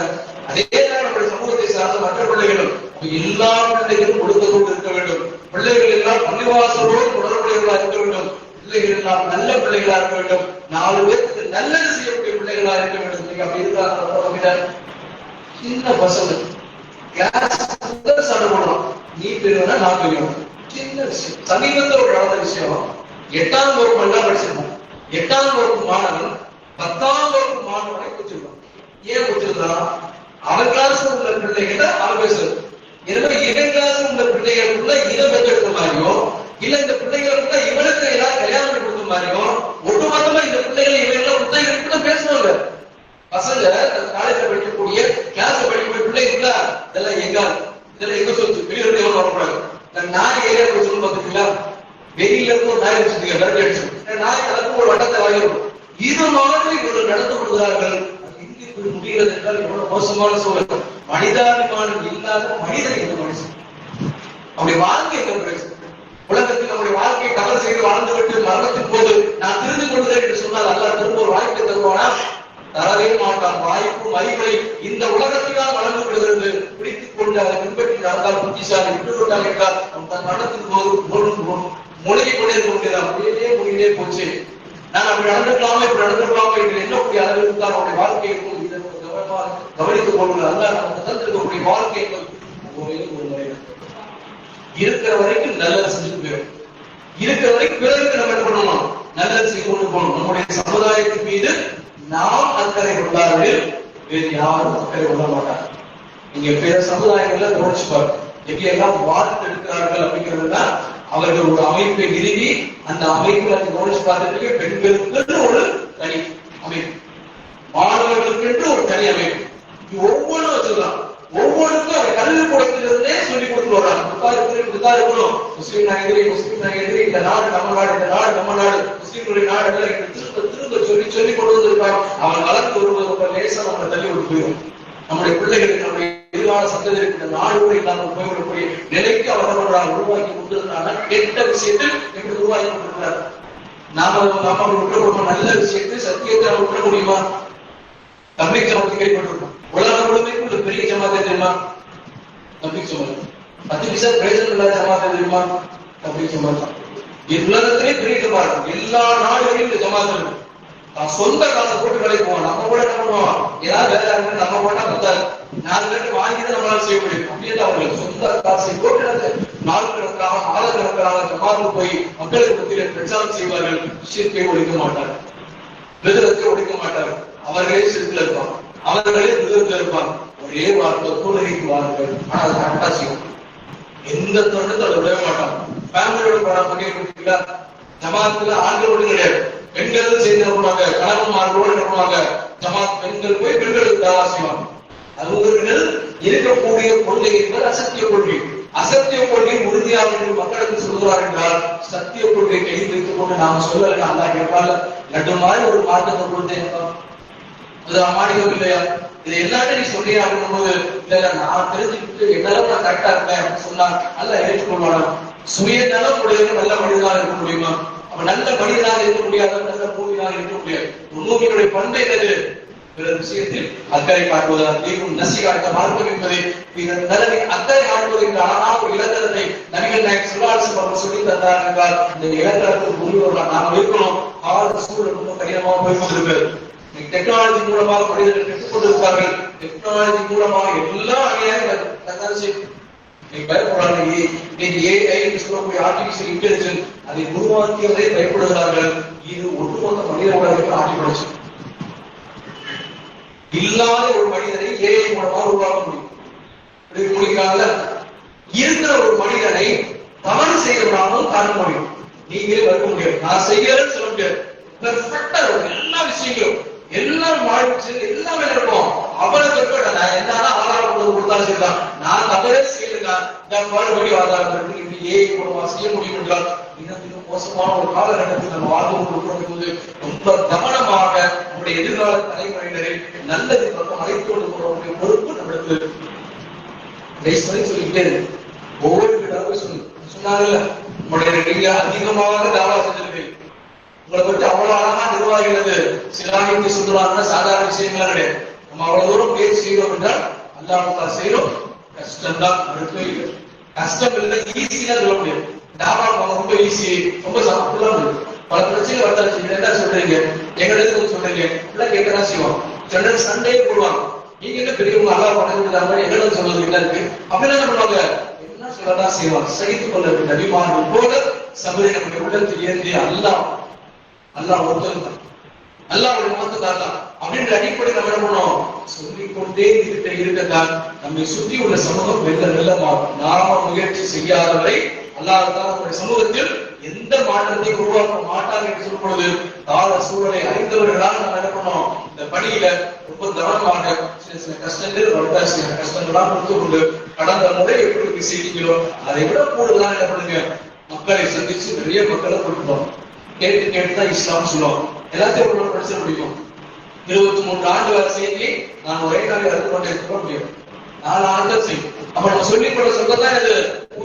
அதேதான் நம்முடைய சமூகத்தை சார்ந்த மற்ற பிள்ளைகளும் எல்லா பிள்ளைகளும் கொடுத்து கொண்டு இருக்க வேண்டும். பிள்ளைகள் எல்லாம் பள்ளிவாசலோடு தொடர்புடையவர்களா இருக்க வேண்டும். பிள்ளைகள் எல்லாம் நல்ல பிள்ளைகளா இருக்க வேண்டும். 4 பேருக்கு நல்லது செய்யக்கூடிய பிள்ளைகளா இருக்க வேண்டும். நீங்க அப்படி இருக்காங்க. சின்ன பசங்க சண்டை போடலாம், நீ பெரியவனா நான் பெரியவன். சின்ன விஷயம். சமீபத்தில் ஒரு நடந்த விஷயம். 8ஆம் வகுப்பு எல்லாம் படிச்சிருக்கோம். 8ஆம் வகுப்பு மாணவன் 10ஆம் வகுப்பு மாணவனை குச்சிருக்கான். ஏன் குச்சிருந்தான்? அவன் கிளாஸ் உள்ள பிள்ளைகிட்ட அவன் பேசுறது. எனவே இவன் கிளாஸ் உள்ள பிள்ளைகளுக்குள்ள இதை பெற்றெடுத்த மாதிரியோ இல்ல இந்த பிள்ளைகளுக்குள்ள இவனுக்கு எல்லாம் கல்யாணம் பண்ணி கொடுத்த மாதிரியோ ஒட்டுமொத்தமா இந்த பிள்ளைகளை இவங்க புத்தகங்களுக்குள்ள பேசுவாங்க. பசங்க காலேஜ்ல படிக்கக்கூடிய கிளாஸ்ல படிக்கக்கூடிய பிள்ளைங்களா இதெல்லாம் எங்க சொல்லு வெளியே எவ்வளவு வரக்கூடாது. நாய் ஏரியா சொல்லு பாத்துக்கீங்களா, வெளியில இருந்து ஒரு நாய் வச்சுக்கீங்க, விரட்டி அடிச்சு நாய் கலந்து ஒரு வட்டத்தை வாங்கிடும். இது மாதிரி இவர்கள் நடந்து கொள்கிறார்கள். முடிகிறது என்றால் எவ்வளவு மோசமான சூழல். மனிதாபிமானம் இல்லாத மனிதன் எந்த மனுஷன் அப்படி வாழ்க்கை எங்க உலகத்தில் நம்முடைய வாழ்க்கையை தவறு செய்து வாழ்ந்து விட்டு மரணத்தின் போது நான் திருந்து கொள்கிறேன் என்று சொன்னால் அல்லாஹ் திரும்ப ஒரு வாய்ப்பை தருவானா? தரவே மாட்டான். வாய்ப்பும் அறிவுரை இந்த உலகத்தினால் வளர்ந்து விடுகிறது. பிடித்துக் கொண்டு அதை பின்பற்றி நடந்தால் புத்திசாலி, விட்டு கொண்டால் என்றால் தன் மரணத்தின் போது முழுகி கொண்டே கொண்டிருக்கிறார். அப்படியே முடிந்தே போச்சு. நான் அப்படி நடந்துக்கலாமா இப்படி நடந்துக்கலாமா என்று எண்ணக்கூடிய அளவிற்கு தான் அவருடைய வாழ்க்கை இருக்கும். இதை கவனமாக கவனித்துக் கொள்வது அல்ல. நமக்கு தந்திருக்கக்கூடிய வாழ்க்கைகள் ஒரு முறை இருக்கிற வரைக்கும் நல்லது செஞ்சு போயிடும். இருக்கிற வரைக்கும் பிறருக்கு நம்ம என்ன பண்ணணும்? நல்லது செய்து கொண்டு போகணும். நம்முடைய சமுதாயத்தின் மீது நாம் அக்கறை கொள்ளாமல் வேறு யாரும் அக்கறை கொள்ள மாட்டாங்க. நீங்க பிற சமுதாயங்கள்ல கவனிச்சு பாருங்க, எங்கெல்லாம் வாழ்த்து எடுக்கிறார்கள் அப்படிங்கிறதுனா அவர்கள் ஒரு அமைப்பை நிறுவி அந்த அமைப்புல கவனிச்சு பார்த்துட்டு பெண்களுக்கு ஒரு தனி அமைப்பு, மாணவர்களுக்கு ஒரு தனி அமைப்பு, ஒவ்வொன்றும் வச்சுக்கலாம். ஒவ்வொன்றுக்கும் அவர் கல்விக்கூடத்திலிருந்தே சொல்லிக் கொடுத்து வர்றாங்க. இப்படிதான் இருக்கணும், முஸ்லீம் நாயகரி முஸ்லீம் நாயகரி, இந்த நாடு நம்ம நாடு, இந்த நாடு நம்ம நாடு, முஸ்லீம்களுடைய நாடு எல்லாம் திரும்ப திரும்ப சொல்லி கொண்டு வந்திருக்காங்க. அவன் வளர்ந்து வருவது ரொம்ப லேசா நம்ம தள்ளி விட்டு போயிடும். நம்முடைய பிள்ளைகளுக்கு நம்முடைய எதிர்கால சந்ததிக்கு இந்த நாடு கூட இல்லாமல் போய்விடக்கூடிய நிலைக்கு அவர்கள் உருவாக்கி கொண்டிருந்தாங்க. கெட்ட விஷயத்தில் எப்படி உருவாக்கி கொண்டிருக்கிறார்? நாம விட்டு கொடுப்போம். நல்ல விஷயத்தை சத்தியத்தை நம்ம விட முடியுமா? தம்பிக்கு சமத்தை கேள்விப்பட்டிருக்கோம். உலகம் முழுமைக்கும் ஒரு பெரிய ஜமாத்தை தெரியுமா? தம்பிக்கு சமம். 10 பைசா பிரயோஜனம் இல்லாத ஜமாத்தை தெரியுமா? தம்பிக்கு சமம். உலகத்திலே பெரிய ஜமாத். எல்லா நாடுகளிலும் இந்த ஜமாத் இருக்கு. சொந்த காசை போட்டு வேலைக்கு போவோம். நம்ம கூட என்ன பண்ணுவோம்? ஏதாவது வேலை இருக்கு நம்ம போட்டா பத்தாது, 4 பேருக்கு வாங்கிதான் நம்மளால செய்ய முடியும். அப்படியே அவங்களுக்கு சொந்த காசை போட்டு நாள் கணக்காக மாத கணக்காக ஜமாத்துக்கு போய் மக்களுக்கு மத்தியில பிரச்சாரம் செய்வார்கள். விஷயத்தை ஒழிக்க மாட்டார்கள், விதத்தை ஒழிக்க மாட்டார்கள். அவர்களே சிறுத்துல இருப்பாங்க, அவர்களே விதத்துல இருப்பாங்க. ஒரே வார்த்தை தொழுகைக்கு வாருங்கள். ஆனா அது கரெக்டா செய்யும். எந்த தருணத்தை அதை விடவே மாட்டாங்க. ஃபேமிலியோட போனா பங்கேற்கிறீங்களா? ஜமாத்துல ஆண்களோடு கிடையாது, பெண்கள் செய்து பண்ணுவாங்க. கணவன்மார்களோடு என்ன பண்ணுவாங்க? ஜமாத் பெண்கள் போய் பெண்களுக்கு தாவா செய்வாங்க. அவர்கள் இருக்கக்கூடிய கொள்கைகள் அசத்திய கொள்கை. அசத்திய கொள்கை உறுதியாக மக்களுக்கு சொல்கிறார் என்றால் சத்திய கொள்கை கையில் வைத்துக் கொண்டு நாம சொல்லல. அல்லா கேட்பால லட்டு மாதிரி ஒரு மாற்றத்தை கொடுத்தேன், அது அம்மாடிகள் இல்லையா? இது எல்லாத்தையும் நீ சொல்லியா அப்படின்னும் போது இல்ல நான் தெரிஞ்சுக்கிட்டு என்னாலும் நான் கரெக்டா இருப்பேன் அப்படின்னு சொன்னா நல்லா ஏற்றுக்கொள்வானா? சுயநலம் உடையது நல்ல மனிதனாக இருக்க முடியுமா? அப்ப நல்ல மனிதனாக இருக்க முடியாது, நல்ல மூவியாக இருக்க முடியாது. மூவியினுடைய பண்பை என்னது? பிற விஷயத்தில் அக்கறை காட்டுவதால் தீர்வும் நசிகாட்ட மார்க்கம் என்பதை நலனை அக்கறை காட்டுவது என்ற அழகான ஒரு இலக்கணத்தை நபிகள் நாயகம் ஸல்லல்லாஹு அலைஹி வஸல்லம் சொல்லி தந்தார் என்றால் இந்த இலக்கணத்துக்கு உரியவர்களாக நாம் இருக்கணும். சூழல் ரொம்ப கடினமாக போய் கொண்டிருக்கிறது. டெக்னாலஜி மூலமாக மனிதர்கள் கற்றுக் கொண்டிருப்பார்கள். டெக்னாலஜி மூலமாக எல்லா அநியாயம் நீங்க பயப்படாதீங்க. இன்னைக்கு AI சொல்லக்கூடிய ஆர்டிபிஷியல் இன்டெலிஜென்ஸ் அதை உருவாக்கியவரை பயப்படுகிறார்கள். இது ஒட்டுமொத்த மனித உலகத்தை ஆட்சி படைச்சு இல்லாத ஒரு மனிதனை AI மூலமா உருவாக்க முடியும். முடிக்காத இருக்கிற ஒரு மனிதனை தவறு செய்யறாலும் காண முடியும். நீங்களே வர முடியாது, நான் செய்யறேன்னு சொல்ல முடியாது. பெர்ஃபெக்ட்டா எல்லா விஷயங்களும் எல்லாம் மாறிச்சு, எல்லாமே இருக்கும். அவனுக்கு நான் என்னன்னா ஆதாரம் கொடுத்தாலும் சரிதான், நான் தவறே செய்யலுங்க மறுபடி ஆதாரம் ஏஐ மூலமா செய்ய முடியும் என்றால் இன்னும் மோசமான ஒரு காலகட்டத்தில் நம்ம வாழ்ந்து கொண்டிருக்கும். ரொம்ப கவனமாக நம்முடைய எதிர்கால தலைமுறையினரை நல்லது பக்கம் அழைத்து கொண்டு போறவங்களுடைய பொறுப்பு நம்மளுக்கு சொல்லிக்கிட்டே இருக்கு. ஒவ்வொரு வீட்டாரும் சொன்னாங்கல்ல, உங்களுடைய அதிகமாக தாவா செஞ்சிருக்கீங்க, உங்களை பற்றி அவ்வளவு அழகா நிர்வாகிக்கிறது சிலாகிக்கு சொல்லுவாங்கன்னா சாதாரண விஷயங்களா கிடையாது. நம்ம அவ்வளவு தூரம் முயற்சி செய்யறோம் என்றால் அல்லாஹ் செய்யறோம். கஷ்டம்தான், கஷ்டம் இல்லை, ஈஸியா சொல்ல முடியும். தாவா ரொம்ப ஈஸி, ரொம்ப சாப்பிடலாம். பல பிரச்சனை வந்தாச்சு. என்ன சொல்றீங்க, எங்களுக்கு சொல்றீங்க, எல்லாம் கேட்கதான் செய்வோம். சில சண்டே போடுவாங்க, நீங்க என்ன பெரியவங்க அல்லா பண்ண எங்களுக்கு சொல்றது என்ன இருக்கு அப்படின்னு என்ன பண்ணுவாங்க, என்ன சொல்லதான் செய்வாங்க. சகித்துக் கொள்ள நபிமார்கள் போல சபை நம்முடைய உள்ளத்தில் ஏந்தி அல்லாஹ் ஒருத்தர் அல்லாஹ்வுடைய முகத்துக்காக அப்படின்ற அடிப்படையில் நம்ம என்ன பண்ணோம், சொல்லிக்கொண்டே இருக்கத்தான் நம்மை சுற்றி உள்ள சமூகம் வெள்ள மாறும். நாம முயற்சி செய்யாதவரை அல்லாஹ் நம்முடைய சமூகத்தில் எந்த மாற்றத்தை உருவாக்க மாட்டாங்க என்று சொல்லும் பொழுது கால சூழலை அறிந்தவர்களால் நம்ம என்ன பண்ணோம், இந்த பணியில ரொம்ப கவனமாக சில கஷ்டங்கள் சில கஷ்டங்களாம் கொடுத்து கொண்டு கடந்த முறை எப்படி செய்தீங்களோ அதை விட கூடுதலாக என்ன பண்ணுங்க, மக்களை சந்திச்சு நிறைய மக்களை கொடுக்கணும். கேட்டுதான் இஸ்லாம் சொல்லுவோம். எல்லாத்தையும் படிச்சிட முடியும். 23 ஆண்டு வேலை செய்ய நான் ஒரே நாளில் இறந்து கொண்டே இருக்க முடியும். 4 ஆண்டுகள் செய்யும். அப்ப நம்ம சொல்லிக்கொள்ள சொல்லதான் இது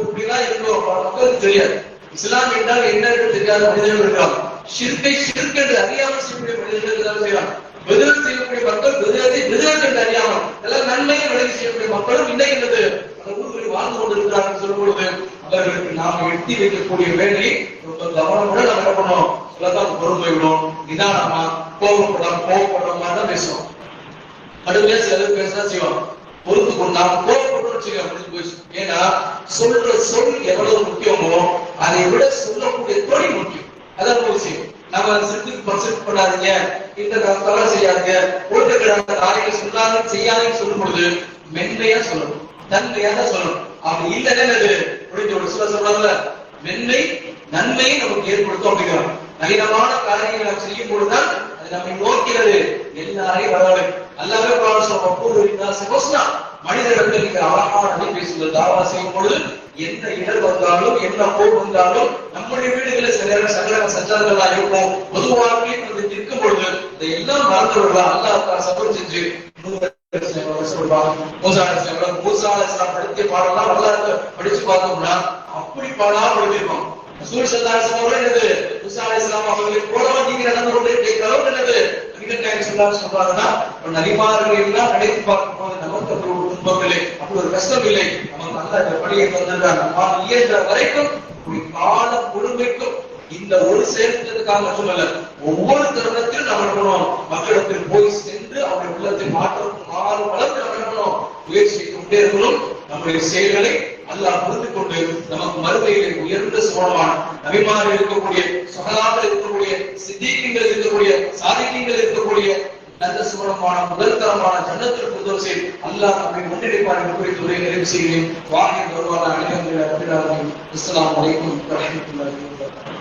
இப்படிதான் இருக்கணும். மக்களுக்கு தெரியாது இஸ்லாம் என்றால் என்ன என்று தெரியாத மனிதர்கள் இருக்கிறார். ஷிர்கை ஷிர்க் என்று அறியாமல் செய்யக்கூடிய மனிதர்கள் செய்யலாம். விதல் செய்யக்கூடிய மக்கள் விதத்தை விதல் என்று அறியாமல் எல்லாம் நன்மையை விலகி செய்யக்கூடிய மக்களும் இன்னைக்கு என்னது அந்த ஊர்களில் வாழ்ந்து கொண்டிருக்கிறார்கள் சொல்லும் பொழுது அவர்களுக்கு நாம் எட்டி வைக்கக்கூடிய வேலையை ரொம்ப கவனமுடன் நம்ம என்ன பண்ணோம், சொல்லதான் பொறுமை விடும், நிதானமா கோபப்படாம தான் பேசுவோம். கடுமையா சில பேர் பேசதான் செய்வோம். பொறுத்து கொண்டு நாம் கோபப்பட்டு போயிடுச்சு. ஏன்னா சொல்ற சொல் எவ்வளவு முக்கியமோ அதை விட சொல்லக்கூடிய தொழில் முக்கியம். அதான் ஒரு விஷயம். நம்ம சிறுத்துக்கு பர்சென்ட் பண்ணாதீங்க, இந்த தவறு செய்யாதீங்க, ஒழுக்க காரியங்கள் சொல்லாதீங்க செய்யாதீங்கன்னு சொல்லும் பொழுது மென்மையா சொல்லணும், தன்மையா தான் சொல்லணும். அப்படி இல்லைன்னு ஒரு சில சொல்றாங்கல்ல, மென்மை நன்மையை நமக்கு ஏற்படுத்தும் அப்படிங்கிறோம். நவீனமான காரியங்களை நாம் செய்யும் பொழுதுதான் அது நம்மை நோக்கிறது. எல்லாரையும் வரவே அல்லாவே மனிதர்கள் நீங்க அழகான பேசுவது தாவா செய்யும் பொழுது எந்த இடர் வந்தாலும் என்ன போர் வந்தாலும் நம்முடைய வீடுகளில் சில நேரம் சகல சஞ்சாரங்களா இருக்கும். பொதுவாகவே நிற்கும் பொழுது இதை எல்லாம் மறந்துவிடா அல்லாஹ் சபர் செஞ்சு படுத்திய பாடலாம் வரலாறு படிச்சு பார்த்தோம்னா அப்படி பாடலாம் படுத்திருக்கோம். நபிமார்கள் எல்லாம் நினைத்து பார்க்கும் போது நமக்கு அப்படி ஒரு துன்பம் இல்லை, அப்படி ஒரு கஷ்டம் இல்லை. நமக்கு அந்த பணியை தந்திருக்காங்க. இயன்ற வரைக்கும் காலம் முழுமைக்கும் இந்த ஒரு சேர்ந்ததுக்காக சொல்லல, ஒவ்வொரு தருணத்திலும் நம்ம பண்ணணும் மக்களிடத்தில் போய் சென்று அவருடைய உள்ளத்தை மாறும் அளவுக்கு நம்ம பண்ணணும் முயற்சி செய்து கொண்டே இருக்கணும். நம்முடைய செயல்களை அல்லாஹ் புரிந்து கொண்டு நமக்கு மறுமையிலே உயர்ந்த சுவனமான நபிமார்கள் இருக்கக்கூடிய சுகதாக்கள் இருக்கக்கூடிய சித்தீகங்கள் இருக்கக்கூடிய சாதிகங்கள் இருக்கக்கூடிய நல்ல சுவனமான முதல் தரமான ஜன்னத்துல் ஃபிர்தௌஸை அல்லாஹ் நம்மை முன்னெடுப்பார் என்று குறித்து உரை நிறைவு செய்கிறேன். வாங்கிய வருவான அனைவரும் அஸ்ஸலாமு அலைக்கும் வரஹ்மத்துல்லாஹி வபரகாத்துஹு.